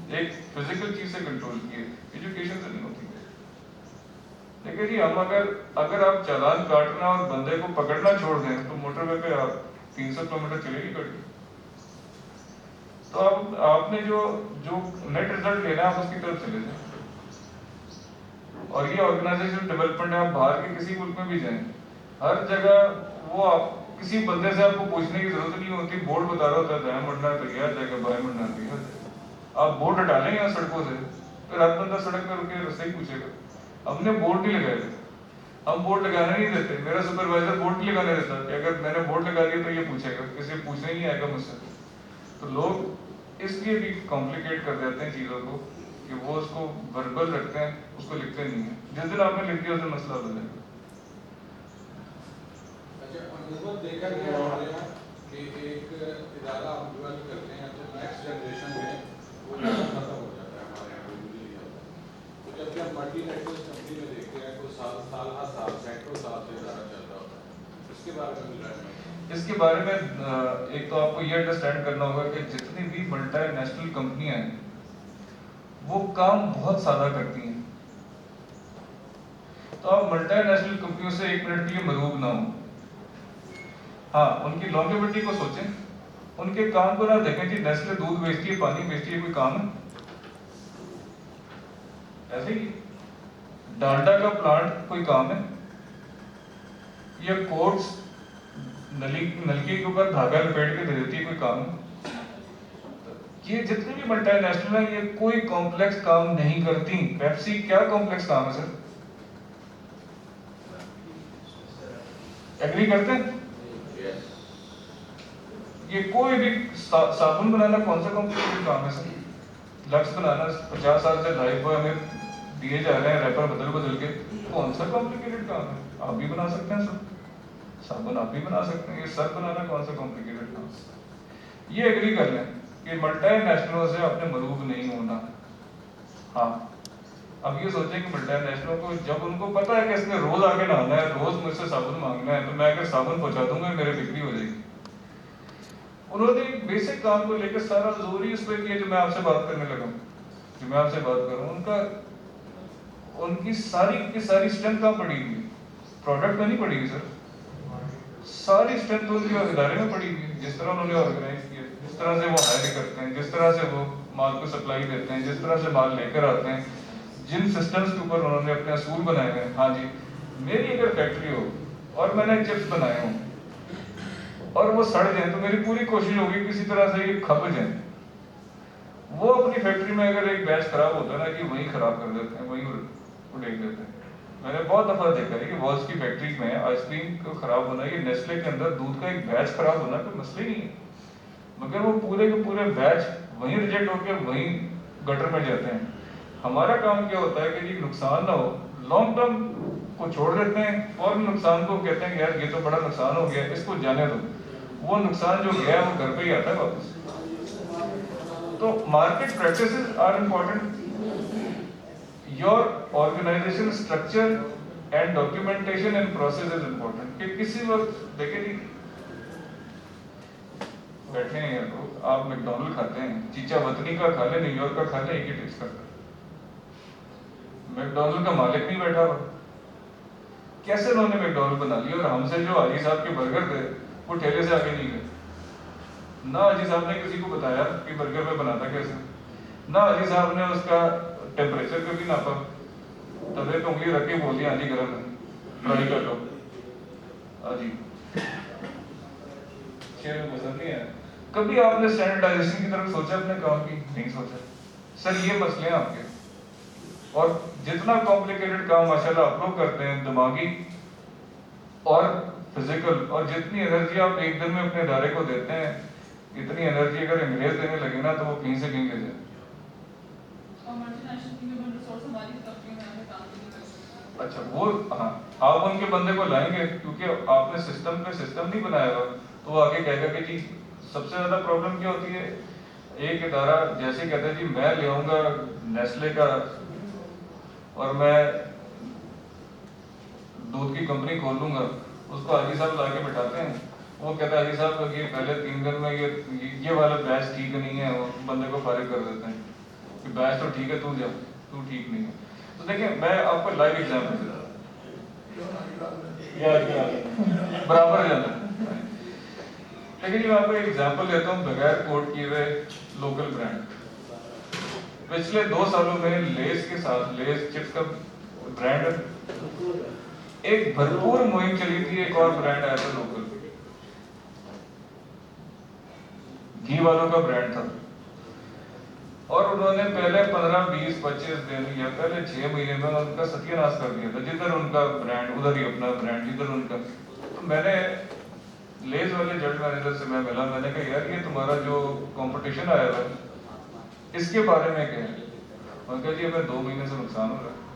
ایک فزیکل چیز سے کنٹرول کی ہے، ایجوکیشن سے نہیں ہوتی. دیکھیں جی، ہم اگر آپ چالان کاٹنا اور بندے کو پکڑنا چھوڑ دیں تو موٹر وے پہ آپ 300 کلومیٹر چلے گی گاڑی. تو آپ نے جو نیٹ ریزلٹ لینا ہے آپ اس کی طرف چلے جائیں. اور یہ آرگنائزیشن ڈیولپمنٹ ہے، آپ باہر کے کسی ملک میں بھی جائیں، ہر جگہ وہ آپ کسی بندے سے آپ کو پوچھنے کی ضرورت نہیں ہوتی. بورڈ بتا رہا ہوتا ہے دائیں مڑنا ہے تو یہ جائے گا، بائیں مڑنا ہے تو یہ جائے گا. آپ بورڈ ہٹا لیں یہاں سڑکوں سے، پھر ہر بندہ سڑک پہ رک کے رستے ہی پوچھے گا. ہم نے بورڈ نہیں لگائے تھے، ہم بورڈ لگانے نہیں دیتے. میرا سپروائزر بورڈ نہیں لگانے دیتا کہ اگر میں نے بورڈ لگا دیا تو یہ پوچھے گا، کسی پوچھنے ہی نہیں آئے گا مجھ سے. تو لوگ اس لیے بھی کمپلیکیٹ کر دیتے ہیں چیزوں کو کہ وہ اس کو وربل رکھتے ہیں, اس کو لکھتے نہیں ہیں. جس دن آپ نے لکھ دیا اس دن مسئلہ ہو جائے گا. اچھا, عموماً دیکھا گیا ہمارے یہاں کہ ایک ادارہ ہم ڈیولپ کرتے ہیں تو نیکسٹ جنریشن میں وہ ختم ہو جاتا ہے ہمارے یہاں بالکل نہیں جاتا. تو جب کہ ہم ملٹی نیشنل کمپنی میں دیکھتے ہیں تو سال ہر سال سینکڑوں سال سے ادارہ چلتا ہوتا ہے. اس کے بارے میں مل رہا ہے. اس کے بارے میں ایک تو آپ کو یہ انڈرسٹینڈ کرنا ہوگا کہ جتنی بھی ملٹی نیشنل کمپنیاں ہیں وہ کام بہت سادہ کرتی ہیں. تو آپ ملٹی نیشنل کمپنیوں سے ایک منٹ کے لیے مرعوب نہ ہوں. ہاں, ان کی لانگیوٹی کو سوچیں, ان کے کام کو نہ دیکھیں. جی نیسلے دودھ بیچتی ہے, پانی بیچتی ہے, کوئی کام ہے؟ ایسے ہی ڈالڈا کا پلانٹ کوئی کام ہے؟ یہ کوٹس نلکی کے اوپر دھاگا لپیٹ کے دے دیتی ہے, کوئی کام ہے؟ یہ جتنے بھی ملٹی نیشنل ہیں یہ کوئی کمپلیکس کام نہیں کرتی. پیپسی کیا کمپلیکس کام ہے سر؟ ایگری کرتے ہیں؟ یہ کوئی بھی صابن بنانا کون سا کمپلیکیٹڈ کام ہے سر؟ لکس بنانا 50 سال سے لائف بوائے ہمیں دیے جا رہے ہیں ریپر بدل بدل کے, کون سا کمپلیکیٹڈ کام ہے؟ آپ بھی بنا سکتے ہیں سر, صابن آپ بھی بنا سکتے ہیں. یہ سر بنانا کون سا کمپلیکیٹڈ کام ہے؟ یہ ایگری کر لیں کہ ملٹی نیشنلوں سے اپنے مرعوب نہیں ہونا. ہاں, اب یہ سوچیں کہ ملٹی نیشنلوں کو جب ان کو پتا ہے کہ اس نے روز آگے نہانا ہے, روز مجھ سے صابن مانگنا ہے, تو میں اگر صابن پہنچا دوں گا میرے بکری ہو جائے گی. انہوں نے ایک بیسک کام کو لے کے سارا زور ہی اس پہ کیا جو میں آپ سے بات کرنے لگا ہوں, جو میں آپ سے بات کروں. ان کی ساری کی ساری اسٹرینتھ کہاں پڑی ہوئی؟ پروڈکٹ میں نہیں پڑی ہوئی سر. ساری اسٹرینتھ ان کے ادارے میں پڑی ہوئی. جس طرح انہوں نے آرگنائز کیا, جس طرح سے وہ ہائر کرتے ہیں, جس طرح سے وہ مال کو سپلائی دیتے ہیں, جس طرح سے مال لے کر آتے ہیں, جن سسٹمز کے اوپر انہوں نے اپنے اصول بنائے ہیں. ہاں جی, میری اگر فیکٹری ہو اور میں نے چپس بنائے ہوں اور وہ سڑ جائیں تو میری پوری کوشش ہوگی کسی طرح سے یہ کھپ جائیں. وہ اپنی فیکٹری میں اگر ایک بیچ خراب ہوتا ہے نا کہ وہیں خراب کر دیتے ہیں, وہیں اڑیک دیتے ہیں. میں نے بہت دفعہ دیکھا ہے کہ والس کی فیکٹری میں آئس کریم کو خراب ہونا, یہ نیسلے کے اندر دودھ کا ایک بیچ خراب ہونا کوئی مسئلہ ہی نہیں ہے, مگر وہ پورے کے پورے بیچ وہیں ریجیکٹ ہو کے وہیں گٹر میں جاتے ہیں. ہمارا کام کیا ہوتا ہے کہ جی نقصان نہ ہو, لانگ ٹرم کو چھوڑ دیتے ہیں, اور نقصان کو کہتے ہیں کہ یار یہ تو بڑا نقصان ہو گیا, اس کو جانے دو. وہ نقصان جو گیا وہ گھر پہ ہی آتا ہے واپس. تو market practices are important. Your organisation structure and documentation and process is important. کہ کسی وقت دیکھیں جی بیٹھے ہیں لوگ, آپ میک ڈونلڈ کھاتے ہیں, چیچا وطنی کا کھا لیں, نیو یارک کا کھا لیں, ایک ہی ٹیسٹ کرتا ہے. میک ڈونلڈ کا مالک نہیں بیٹھا ہوا. کیسے انہوں نے میک ڈونلڈ بنا لیا, اور ہم سے جو حاجی صاحب کے برگر تھے وہ ٹھیلے سے آگے نہیں گئے. نہ حاجی صاحب نے کسی کو بتایا کہ برگر میں بناتا کیسے, نہ حاجی صاحب نے اس کا ٹیمپریچر کو بھی ناپا, توے پہ انگلی رکھ کے بول دیا ہاں جی گرم ہے, فرائی کر لو. ہاں جی, شیر پسند نہیں ہے. کبھی آپ نے سینیٹائزیشن کی طرف سوچا اپنے کام کی؟ نہیں سوچا. سر یہ مسئلے ہیں آپ کے. اور جتنا کمپلیکیٹڈ کام ماشاءاللہ آپ لوگ کرتے ہیں, دماغی اور فزیکل, اور جتنی انرجی آپ ایک دن میں اپنے ادارے کو دیتے ہیں, اتنی انرجی اگر انگریز دینے لگے نا تو وہ کہیں سے کہیں لے جائیں. اچھا وہ ہاں, آپ ان کے بندے کو لائیں گے کیونکہ آپ نے سسٹم پہ سسٹم نہیں بنایا ہوا, تو وہ آگے کہے گا کہ جی سب سے زیادہ پرابلم کیا ہوتی ہے, ایک ادارہ جیسے کہتا ہے جی میں لے آؤں گا نیسلے کا اور میں دودھ کی کمپنی کھول لوں گا, اس کو حاجی صاحب لا کے بٹھاتے ہیں, وہ کہتا ہے حاجی صاحب یہ پہلے 3 دن میں یہ والا بیچ ٹھیک نہیں ہے, وہ بندے کو فارغ کر دیتے ہیں کہ بیچ تو ٹھیک ہے, تو جا, تو ٹھیک نہیں ہے. تو دیکھیں میں آپ کو لائیو ایگزامپل دیتا ہوں, برابر جانا ہے. لیکن میں آپ کو ایک ایگزامپل دیتا ہوں بغیر کوٹ کیے ہوئے لوکل برانڈ. پچھلے 2 سالوں میں لیز کے ساتھ, لیز چپس کا برانڈ ایک بھرپور مہم چلی تھی. ایک اور برانڈ آیا تھا لوکل, گھی والوں کا برانڈ تھا, اور انہوں نے پہلے 15, 20, 25 دن یا پہلے 6 مہینے میں ان کا ستیہ ناش کر دیا تھا. جدھر ان کا برانڈ ادھر ہی اپنا برانڈ, جدھر ان کا. تو میں نے لیز والے جنرل مینیجر سے میں ملا, میں نے کہا یار یہ تمہارا جو کمپٹیشن آیا تھا اس کے بارے میں کیا ہے. انہوں نے کہا جی ہمیں 2 مہینے سے نقصان ہو رہا ہے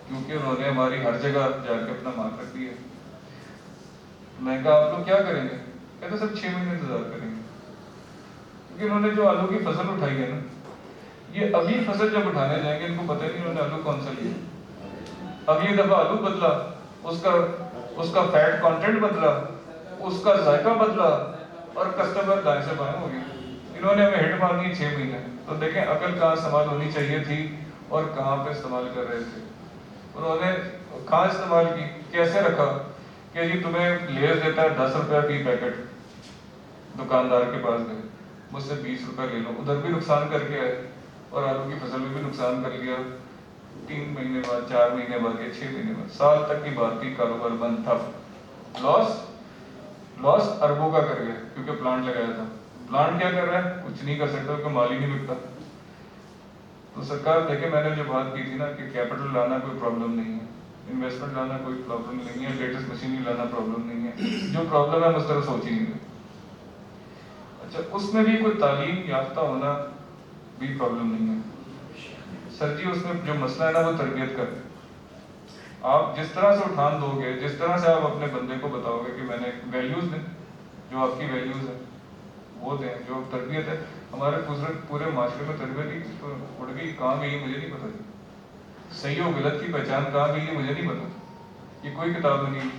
کیونکہ انہوں نے ہماری ہر جگہ جا کے اپنا مال رکھ دیا. میں نے کہا آپ لوگ کیا کریں گے؟ کہتے سر 6 مہینے انتظار کریں گے کیونکہ انہوں نے جو آلو کی فصل اٹھائی ہے نا, یہ اگلی فصل جب اٹھانے جائیں گے ان کو پتہ نہیں انہوں نے آلو کون سا لیا. اگلی دفعہ آلو بدلا, اس کا فیٹ کانٹینٹ بدلا, اس کا ذائقہ بدلا اور کسٹمر دائیں سے بائیں ہو گیا. انہوں نے ہمیں ہٹ مارنی ہے 6 مہینے. تو دیکھیں عقل کہاں استعمال ہونی چاہیے تھی اور کہاں پہ استعمال کر رہے تھے. انہوں نے کہاں استعمال کی, کیسے رکھا کہ جی تمہیں لیز دیتا ہے 10 روپے فی پیکٹ, دکاندار کے پاس گئے مجھ سے 20 روپے لے لو, ادھر بھی نقصان کر کے آئے اور آلو کی فصل میں بھی نقصان کر لیا. 3 مہینے بعد, 4 مہینے بعد یا 6 مہینے بعد, سال تک کی بات تھی, کاروبار بند تھا. لاس اربوں کا کر گئے کیونکہ پلانٹ لگایا تھا. پلانٹ کیا کر رہا ہے؟ کچھ نہیں کر سکتا کیونکہ مال ہی نہیں بکتا. تو سرکار دیکھیں میں نے جو بات کی تھی نا کہ کیپٹل لانا کوئی پرابلم نہیں ہے, انویسٹمنٹ لانا کوئی پرابلم نہیں ہے, لیٹسٹ مشینری لانا پرابلم نہیں ہے, جو پرابلم ہے ہم اس طرح سوچ ہی نہیں رہے. اچھا اس میں بھی کوئی تعلیم یافتہ ہونا بھی پرابلم نہیں ہے سر جی. اس میں جو مسئلہ ہے نا وہ تربیت کا ہے. آپ جس طرح سے اٹھان دو گے, جس طرح سے آپ اپنے بندے کو بتاؤ گے کہ میں نے ویلیوز دیں, جو آپ کی ویلیوز ہیں وہ دیں, جو تربیت ہے. ہمارے پورے معاشرے میں تربیت ہی اڑ گئی, کہاں گئی مجھے نہیں پتا. صحیح و غلط کی پہچان کہاں گئی ہے مجھے نہیں پتا. یہ کوئی کتاب میں نہیں,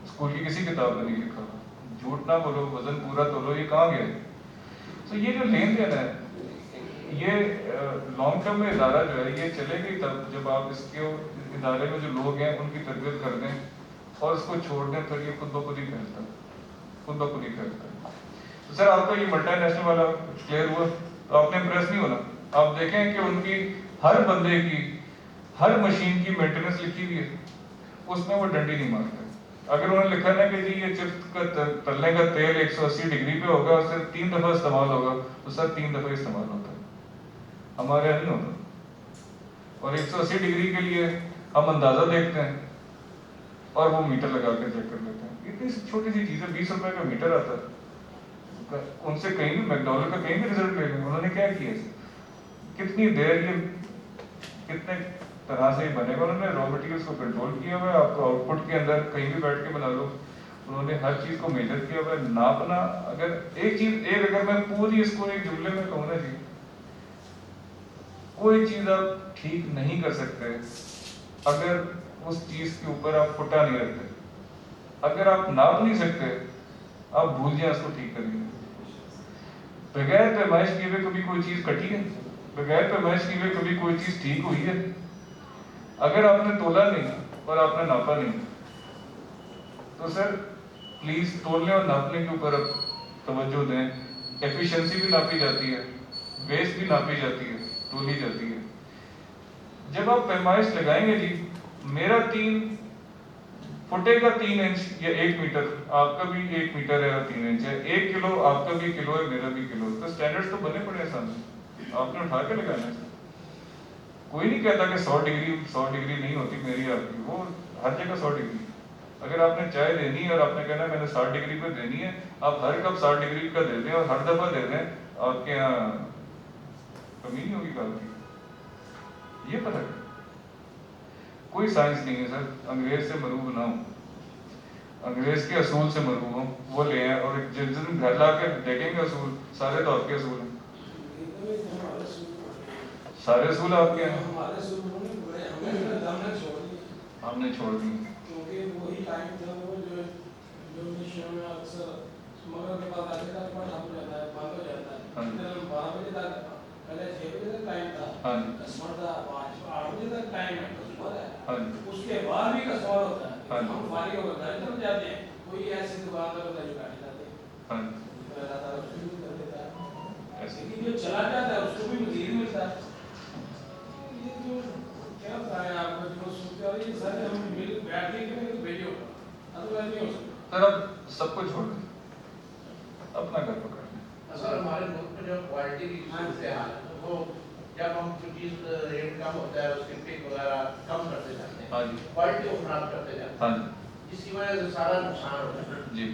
اسکول کی کسی کتاب میں نہیں لکھا. جھوٹ نہ بولو, وزن پورا تولو, یہ کہاں گیا؟ تو یہ جو لین دین ہے یہ لانگ ٹرم میں ادارہ جو ہے یہ چلے گی تب جب آپ اس کے ادارے میں جو لوگ ہیں ان کی تربیت کر دیں اور اس کو چھوڑ دیں, پھر یہ خود بخود ہی پھیلتا ہے, خود بخود ہی پھیلتا ہے. تو سر آپ کا یہ ملٹی نیشنل والا کلیئر ہوا تو آپ نے امپریس نہیں ہونا. آپ دیکھیں کہ ان کی ہر بندے کی ہر مشین کی مینٹیننس لکھی ہوئی ہے, اس میں وہ ڈنڈی نہیں مارتے. اگر انہوں نے لکھا نا کہ جی یہ چپس کا تلنے کا تیل 180 ڈگری پہ ہوگا اور صرف 3 دفعہ استعمال ہوگا تو سر 3 دفعہ استعمال ہوتا ہے, ہمارے یہاں نہیں ہوتا. اور 180 ڈگری کے لیے ہم اندازہ دیکھتے ہیں اور وہ میٹر لگا کے چیک کر لیتے ہیں. اتنی چھوٹی سی چیز ہے, 20 روپے کا میٹر آتا ہے. ان سے کہیں بھی میکڈونلڈ کا کہیں بھی رزلٹ لے لیں. انہوں نے کیا کیا, کتنی دیر یہ کتنے طرح سے بنے گا. انہوں نے را مٹیریلس کو کنٹرول کیا ہوا ہے. آپ کو آؤٹ پٹ کے اندر کہیں بھی بیٹھ کے بنا لو. انہوں نے ہر چیز کو میجر کیا ہوا ہے, ناپنا. اگر اگر میں پوری اس کو ایک جملے میں کہوں نا جی, کوئی چیز آپ ٹھیک نہیں کر سکتے اگر اس چیز کے اوپر آپ پھٹا نہیں رکھتے. اگر آپ ناپ نہیں سکتے آپ بھول جائیں اس کو ٹھیک کریں. بغیر پیمائش کیے ہوئے کبھی کوئی چیز کٹی ہے؟ بغیر پیمائش کیے ہوئے کبھی کوئی چیز ٹھیک ہوئی ہے؟ اگر آپ نے تولا نہیں اور آپ نے ناپا نہیں تو سر پلیز تولنے اور ناپنے کے اوپر اب توجہ دیں. ایفیشنسی بھی ناپی جاتی ہے, ویسٹ بھی ناپی جاتی ہے, تولی جاتی ہے. جب آپ پیمائش لگائیں گے جی, میرا 3 فٹے کا 3 انچ یا 1 میٹر, آپ کا بھی 1 میٹر ہے اور 3 انچ ہے, 1 کلو آپ کا بھی کلو ہے, میرا بھی کلو ہے, تو سٹینڈرڈز تو بنے پڑے ہیں سامنے, آپ نے اٹھا کے لگانا ہے. کوئی نہیں کہتا کہ 100 ڈگری نہیں ہوتی میری آپ کی, وہ ہر جگہ 100 ڈگری. اگر آپ نے چائے دینی ہے اور آپ نے کہنا میں نے 60 ڈگری پہ دینی ہے, آپ ہر کپ 60 ڈگری کا دے دیں اور ہر دفعہ دے دیں, آپ کے یہاں کمی نہیں ہوگی کام کی. یہ فرق ہے. کوئی سائنس نہیں ہے سر. انگریز سے مرعوب نہ ہوں, انگریز کے اصول سے مرعوب ہوں, وہ لے ہیں اور جس دن گھر لا کے دیکھیں گے اصول سارے تو آپ کے اصول ہیں. سارے اصول آپ کے ہیں, ہم نے چھوڑ دی. اس کے بعد بھی کا سوال ہوتا ہے, ہم فارغ ہو کر گھر جاتے ہیں, کوئی ایسی دکاندار ہوتا ہے جو کاٹ جاتے ہیں, لیکن جو چلا جاتا ہے اس کو بھی مزید ملتا ہے. یہ جو کیا بتائیں آپ کو, جو سوچا رہی ہے سر ہم مل بیٹھ کے کہ بھیجو, ادروائز نہیں ہو سکتا. سر اب سب کچھ چھوڑ دیں, اپنا گھر پکڑ لیں. سر ہمارے ملک میں جو کوالٹی کی صورت حال ہے وہ جب ہم جو چیز ریٹ کم ہوتا ہے اس کے پک وغیرہ کم کرتے جاتے ہیں, ہاں جی, کوالٹی کو خراب کرتے جاتے ہیں, ہاں جی, جس کی وجہ سے سارا نقصان ہوتا ہے. جی.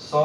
100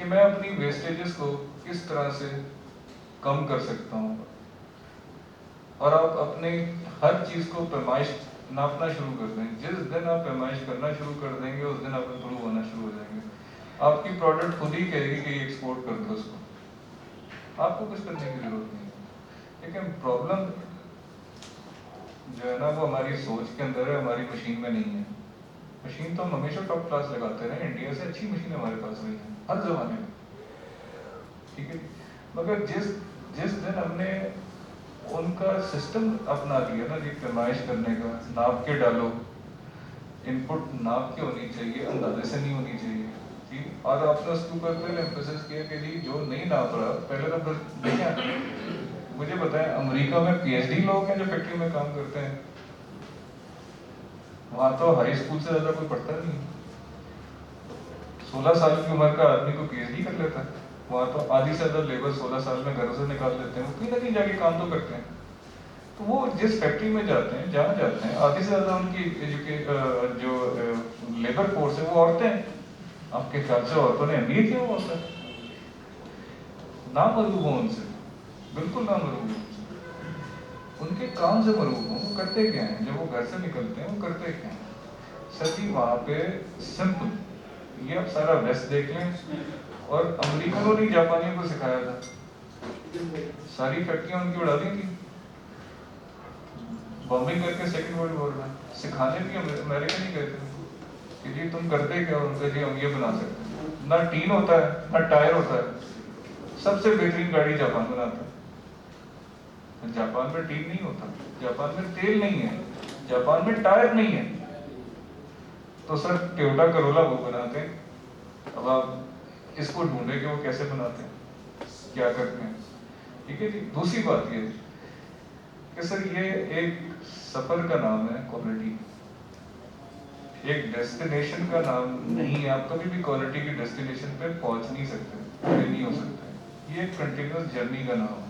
کہ میں اپنی ویسٹیجز کو کس طرح سے کم کر سکتا ہوں، اور آپ اپنے ہر چیز کو پیمائش ناپنا شروع کر دیں. جس دن آپ پیمائش کرنا شروع کر دیں گے اس دن آپ امپروو ہونا شروع ہو جائیں گے. آپ کی پروڈکٹ خود ہی کہے گی کہ یہ ایکسپورٹ کر دو اس کو، آپ کو کچھ کرنے کی ضرورت نہیں ہے. لیکن پرابلم جو ہے نا وہ ہماری سوچ کے اندر ہے، ہماری مشین میں نہیں ہے. مشین تو ہم ہمیشہ ٹاپ کلاس لگاتے رہے، انڈیا سے اچھی مشین ہمارے پاس رہی ہے ہر زمانے میں، ٹھیک ہے. مگر جس دن ہم نے ان کا سسٹم اپنا دیا نا جی پیمائش کرنے کا، ناپ کے ڈالو، ان پٹ ناپ کے ہونی چاہیے، اندازے سے نہیں ہونی چاہیے، ٹھیک. اور آپ نے اس کے اوپر پہلے ایمفیسس کیا کہ جی جو نہیں ناپ رہا پہلے تو پھر دیکھیں. مجھے بتائیں امریکہ میں پی ایچ ڈی لوگ ہیں جو فیکٹری میں کام کرتے ہیں، وہاں تو ہائی اسکول سے زیادہ کوئی پڑھتا نہیں. 16 سال کی عمر کا آدمی کو پی ایچ ڈی کر لیتا ہے. وہاں تو آدھی سے زیادہ لیبر 16 سال میں گھروں سے نکال دیتے ہیں، وہ کہیں نہ کہیں جا کے کام تو کرتے ہیں. تو وہ جس فیکٹری میں جاتے ہیں، جہاں جاتے ہیں، آدھی سے زیادہ ان کی جو لیبر فورس ہے وہ عورتیں ہیں. آپ کے خیال سے عورتوں نے اہمیت کیا ہوا ہوتا ہے؟ نہ مروب ہوں ان سے، بالکل نہ مروب ہوں ان سے، ان کے کام سے مروب ہوں. وہ کرتے کیا ہیں جب وہ گھر سے نکلتے ہیں، وہ کرتے کیا ہیں؟ سر جی وہاں پہ سمپل، یہ آپ سارا ویسٹ دیکھ لیں، اور امریکنوں نے جاپانیوں کو سکھایا تھا، ساری فیکٹریاں ان کی اڑا دی تھی بمبنگ کر کے. سیکنڈ ورلڈ وار میں سکھانے بھی امریکن ہی کہتے ہیں کہ جی تم کرتے کیا؟ ان سے جی ہم یہ بنا سکتے ہیں. نہ ٹین ہوتا ہے نہ ٹائر ہوتا ہے. سب سے بہترین گاڑی جاپان بناتا ہے. جاپان میں ٹین نہیں ہوتا، جاپان میں تیل نہیں ہے، جاپان میں ٹائر نہیں ہے. تو سر ٹویوٹا کرولا وہ بناتے ہیں. اب آپ اس کو ڈھونڈے کہ وہ کیسے بناتے ہیں، کیا کرتے ہیں، ٹھیک ہے جی. دوسری بات یہ کہ سر یہ ایک سفر کا نام ہے کوالٹی، ایک ڈیسٹینیشن کا نام نہیں ہے. آپ کبھی بھی کوالٹی کی ڈیسٹینیشن پہ پہنچ نہیں سکتے، نہیں ہو سکتا ہے. یہ ایک کنٹینیوس جرنی کا نام ہے.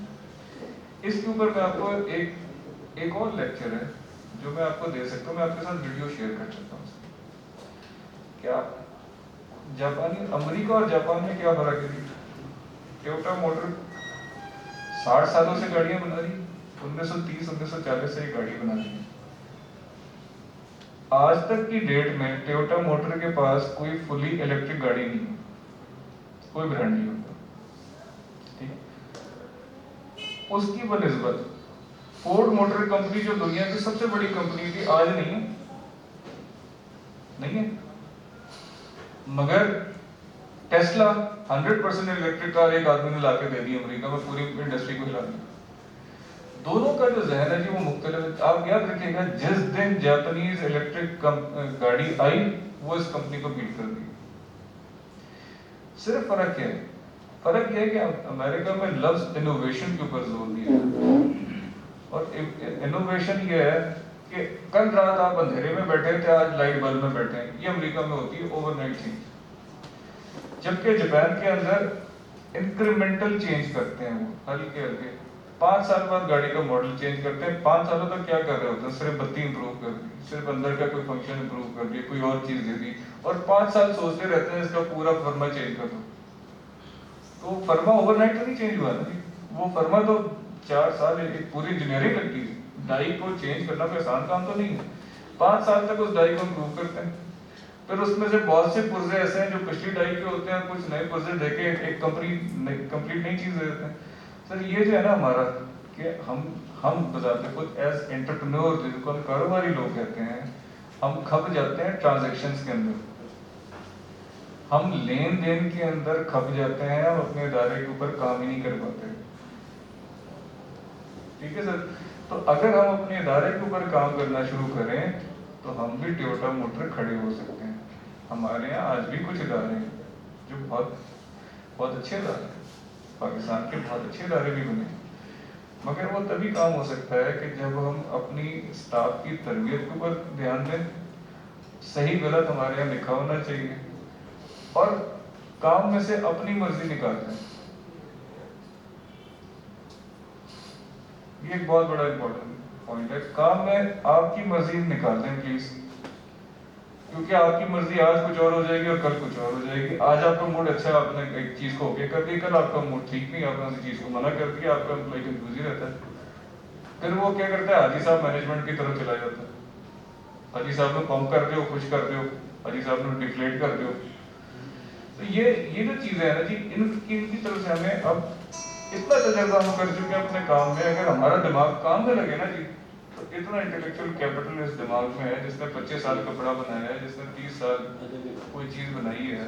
اس کے اوپر میں آپ کو ایک اور لیکچر ہے جو میں آپ کو دے سکتا ہوں. میں آپ کے ساتھ ویڈیو شیئر کر سکتا ہوں. کیا جاپانی، امریکہ اور جاپان میں کیا فرق ہے؟ ٹویوٹا موٹر 60 سالوں سے گاڑیاں بنا رہی، 1930-1940 سے یہ گاڑی بنا رہی ہے. آج تک کی ڈیٹ میں ٹویوٹا موٹر کے پاس کوئی فلی الیکٹرک گاڑی نہیں ہے، کوئی برانڈ نہیں ہوتا. اس کی بنسبت فورڈ موٹر کمپنی جو دنیا کی سب سے بڑی کمپنی تھی آج نہیں ہے. مگر ٹیسلا 100% الیکٹرک کار ایک آدمی نے لا کے دے دی امریکہ میں، پوری انڈسٹری کو ہلا دی. دونوں کا جو ذہن ہے جی وہ مختلف ہے. آپ یاد رکھیے گا جس دن جاپانیز الیکٹرک گاڑی آئی وہ اس کمپنی کو بیٹ کر دی. صرف فرق کیا ہے؟ فرق یہ ہے کہ امریکہ میں لفظ انوویشن کے اوپر زور دیا ہے. اور انوویشن یہ ہے کہ کل رات آپ اندھیرے میں بیٹھے تھے، آج لائٹ بلب میں بیٹھے ہیں. یہ امریکہ میں ہوتی ہے اوور نائٹ چینج. جبکہ جاپان کے اندر انکریمنٹل چینج کرتے ہیں، وہ ہلکے ہلکے 5 سال بعد گاڑی کا ماڈل چینج کرتے ہیں. 5 سالوں تک کیا کر رہے ہوتے ہیں؟ صرف بتی امپروو کر دی، صرف اندر کا کوئی فنکشن امپروو کر دی، کوئی اور چیز دے دی، اور 5 سال سوچتے رہتے ہیں اس کا پورا فرما چینج کر دو. تو فرما اوور نائٹ تو نہیں چینج ہوا نا جی. وہ فرما تو 4 سال ایک پوری انجینئرنگ لگتی ہے. ڈائی کو چینج کرنا کوئی آسان کام تو نہیں ہے. 5 سال تک اس ڈائی کو امپروو کرتے ہیں. پھر اس میں سے بہت سے پرزے ایسے ہیں جو پچھلی ڈائی کے ہوتے ہیں، کچھ نئے پرزے دے کے ایک کمپلیٹ نئی چیز دے دیتے ہیں. سر یہ جو ہے نا ہمارا کہ ہم بذات خود ایز انٹرپرینور جن کو ہم کاروباری لوگ کہتے ہیں، ہم کھپ جاتے ہیں ٹرانزیکشنز کے اندر، ہم لین دین کے اندر کھپ جاتے ہیں، ہم اپنے ادارے کے اوپر کام ہی نہیں کر پاتے. ٹھیک ہے سر. تو اگر ہم اپنے ادارے کے اوپر کام کرنا شروع کریں تو ہم بھی ٹویوٹا موٹر کھڑے ہو سکتے ہیں. ہمارے یہاں آج بھی کچھ ادارے ہیں جو بہت اچھے ادارے ہیں، پاکستان کے بہت اچھے ادارے بھی بنے ہیں. مگر وہ تبھی کام ہو سکتا ہے کہ جب ہم اپنی اسٹاف کی تربیت کے اوپر دھیان دیں. صحیح غلط ہمارے یہاں لکھا ہونا چاہیے، اور کام میں سے اپنی مرضی نکالتے ہیں. یہ ایک بہت بڑا امپورٹنٹ پوائنٹ ہے. کام میں آپ کی مرضی نکال دیں پلیز. کیونکہ آپ کی مرضی آج کچھ اور ہو جائے گی اور کل کچھ اور ہو جائے گی. آج آپ کا موڈ اچھا ہے, آپ نے ایک چیز کو اوکے کر دیا, کل آپ کا موڈ ٹھیک نہیں, آپ نے اسی چیز کو منع کر دیا, آپ کا امپلائی کنفیوز ہی رہتا ہے. پھر وہ کیا کرتا ہے, حاجی صاحب مینجمنٹ کی طرف چلا جاتا ہے. حاجی صاحب نے کام کر دو, خوش کر دو, حاجی صاحب نے ڈیفلیٹ کر دو. تو یہ جو چیزیں ہیں نا جی, ان کی طرف سے ہمیں اب اتنا تجربہ ہم کر چکے ہیں اپنے کام میں, اگر ہمارا دماغ کام میں لگے نا جی, تو اتنا انٹلیکچوئل کیپٹل اس دماغ میں ہے, جس نے 25 سال کپڑا بنایا ہے, جس نے 30 سال کوئی چیز بنائی ہے,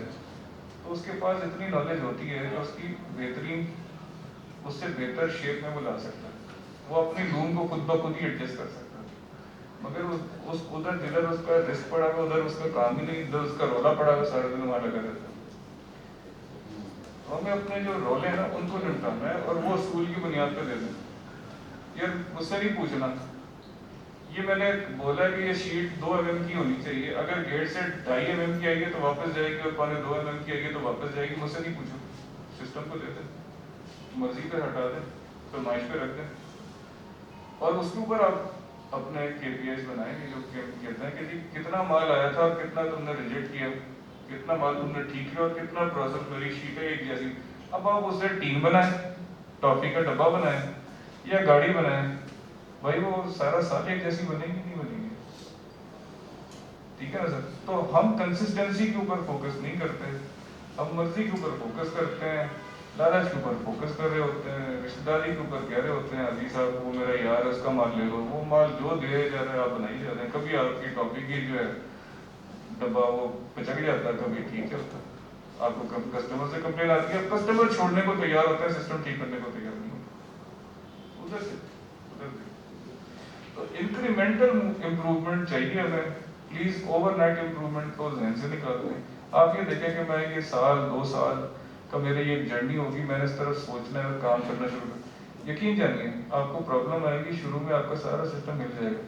تو اس کے پاس اتنی نالج ہوتی ہے کہ اس کی بہترین, اس سے بہتر شیپ میں وہ لا سکتا ہے. وہ اپنی لوم کو خود بخود ہی ایڈجسٹ کر سکتا ہے. مگر ادھر جدھر اس کا رسک پڑا ہوا, ادھر اس کا کام ہی نہیں, ادھر اس کا رولا پڑا ہوا, سارے دن وہاں لگا رہتا ہے. ہمیں اپنے جو رولے ہیں نا ان کو نمٹانا ہے, اور وہ اصول کی بنیاد پہ دے دیں. یار مجھ سے نہیں پوچھنا, یہ میں نے بولا ہے کہ یہ شیٹ 2 mm کی ہونی چاہیے, اگر گیٹ سے 2.5 mm کی آئے گی تو واپس جائے گی, اور 2.5 mm کی آئے گی تو واپس جائے گی. مجھ سے نہیں پوچھو, سسٹم کو دے دیں, مرضی پہ ہٹا دیں, فرمائش پہ رکھ دیں, اور اس کے اوپر آپ اپنے KPIs بنائیں گے جو کہتے ہیں کہ جی کتنا مال آیا تھا, کتنا تم نے ریجیکٹ کیا, کتنا مال تم نے ٹھیک کیا, اور کتنا پروسیس میری شیٹ ہے ایک جیسی. اب آپ اسے ٹیم بنائیں, ٹافی کا ڈبہ بنائیں یا گاڑی بنائیں, بھائی وہ سارا سال ایک جیسی بنے گی نہیں بنے گی. ٹھیک ہے نا سر. تو ہم کنسسٹنسی کے اوپر فوکس نہیں کرتے, ہم مرضی کے اوپر فوکس کرتے ہیں, لالچ کے اوپر فوکس کر رہے ہوتے ہیں, رشتہ داری کے اوپر کہہ رہے ہوتے ہیں حاجی صاحب وہ میرا یار ہے اس کا مال لے لو. وہ مال جو دے جا رہا ہے آپ بنائی جا رہے ہیں. کبھی آپ کی ٹاپک کی جو ہے ڈبہ وہ پچک جاتا ہے, کبھی ٹھیک چلتا ہے. آپ کو کسٹمر سے کمپلین آتی ہے, اب کسٹمر چھوڑنے کو تیار ہوتا ہے, سسٹم ٹھیک کرنے کو تیار نہیں ہوتا. ادھر سے تو انکریمنٹل امپروومنٹ چاہیے ہمیں. پلیز اوور نائٹ امپروومنٹ کو ذہن سے نکال دیں. آپ یہ دیکھیں کہ میں یہ 1-2 سال کا میری یہ جرنی ہوگی, میں نے اس طرف سوچنا ہے اور کام کرنا شروع کر. یقین جانیے آپ کو پرابلم آئے گی, شروع میں آپ کا سارا سسٹم مل جائے گا,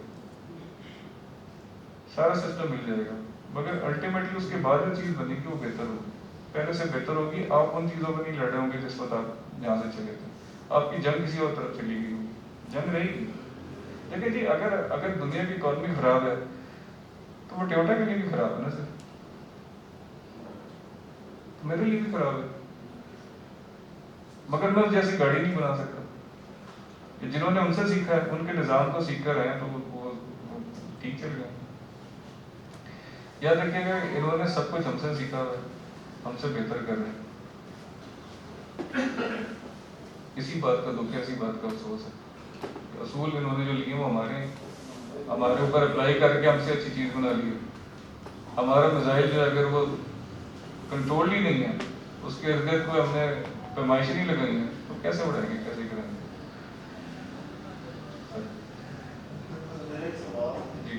سارا سسٹم مل جائے گا, مگر الٹیمیٹلی اس کے بعد جو چیز بنے گی وہ بہتر ہوگی, پہلے سے بہتر ہوگی. آپ ان چیزوں پہ نہیں لڑے ہوں گے جس وقت آپ یہاں سے چلے تھے. آپ کی جنگ کسی اور طرف چلی گئی ہوگی, جنگ رہے گی. دیکھیں جی اگر دنیا کی اکانومی خراب ہے تو وہ ٹویوٹا کے لیے بھی خراب ہے نا سر, میرے لیے بھی خراب ہے. مگر میں جیسی گاڑی نہیں بنا سکتا. جنہوں نے ان سے سیکھا ہے, ان کے نظام کو سیکھ کر رہے ہیں, تو وہ ٹھیک چل گئے. یاد رکھیے گا انہوں نے سب کچھ ہم سے سیکھا ہوا ہے, ہم سے بہتر کر رہے ہیں. اسی بات کا دکھ ہے, اسی بات کا افسوس ہے. اصول انہوں نے جو لیے وہ ہمارے اوپر اپلائی کر کے ہم سے اچھی چیز بنا لی. ہمارا میزائل جو ہے اگر وہ کنٹرول ہی نہیں ہے, اس کے ارد گرد کوئی ہم نے پیمائش نہیں لگائی ہے, تو کیسے اڑائیں گے, کیسے کریں گے. جی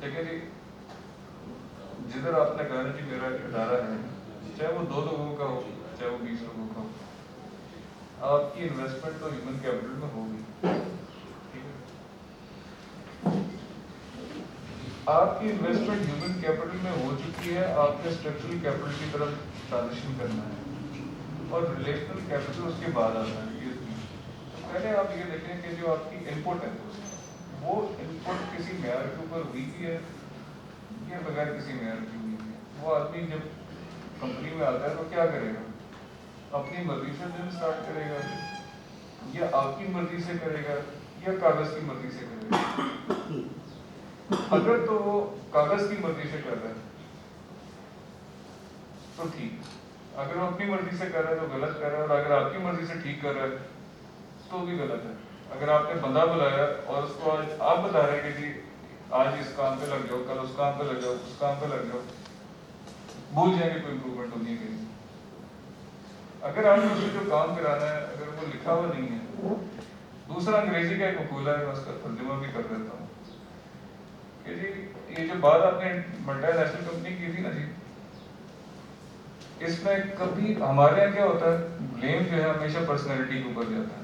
دیکھیں جی, جدھر آپ نے کہا نا کہ میرا ادارہ ہے, چاہے وہ 2 لوگوں کا ہو, چاہے وہ 20 لوگوں کا ہو, آپ کی انویسٹمنٹ تو ہیومن کیپٹل میں ہوگی. آپ کی انویسٹمنٹ ہیومن کیپٹل میں ہو چکی ہے, آپ نے اسٹرکچرل کیپٹل کی طرف ٹرانزیشن کرنا ہے, اور ریلیشنل کیپٹل اس کے بعد آتا ہے. پہلے آپ یہ دیکھیں کہ جو آپ کی ان پٹ ہے وہ ان پٹ کسی معیار کے اوپر ہوئی بھی ہے یا بغیر کسی معیار کی ہوئی ہے. وہ آدمی جب کمپنی میں آتا ہے تو کیا کرے گا, اپنی مرضی سے دن اسٹارٹ کرے گا, یا آپ کی مرضی سے کرے گا, یا کاغذ کی مرضی سے کرے گا. اگر تو وہ کاغذ کی مرضی سے کر رہا ہے تو ٹھیک, اگر وہ اپنی مرضی سے کر رہا ہے تو غلط کر رہا ہے, اور اگر آپ کی مرضی سے ٹھیک کر رہا ہے تو بھی غلط ہے. اگر آپ نے بندہ بلایا اور اس کو آج آپ بتا رہے ہیں کہ جی آج اس کام پہ لگ جاؤ, کل اس کام پہ لگ جاؤ, اس کام پہ لگ جاؤ, بھول جائیں گے کوئی امپروومنٹ ہونی ہے کہیں. اگر آپ نے جو کام کرانا ہے اگر وہ لکھا ہوا نہیں ہے. دوسرا انگریزی کا ایک مقولہ ہے, میں اس کا ترجمہ بھی کر دیتا ہوں کہ جی یہ جو بات آپ نے ملٹی نیشنل کمپنی کی تھی نا جی, اس میں کبھی ہمارے یہاں کیا ہوتا ہے, بلیم جو ہے ہمیشہ پرسنالٹی کے اوپر جاتا ہے.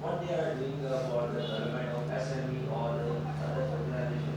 what they are doing for the development of SME or other organization।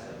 SME।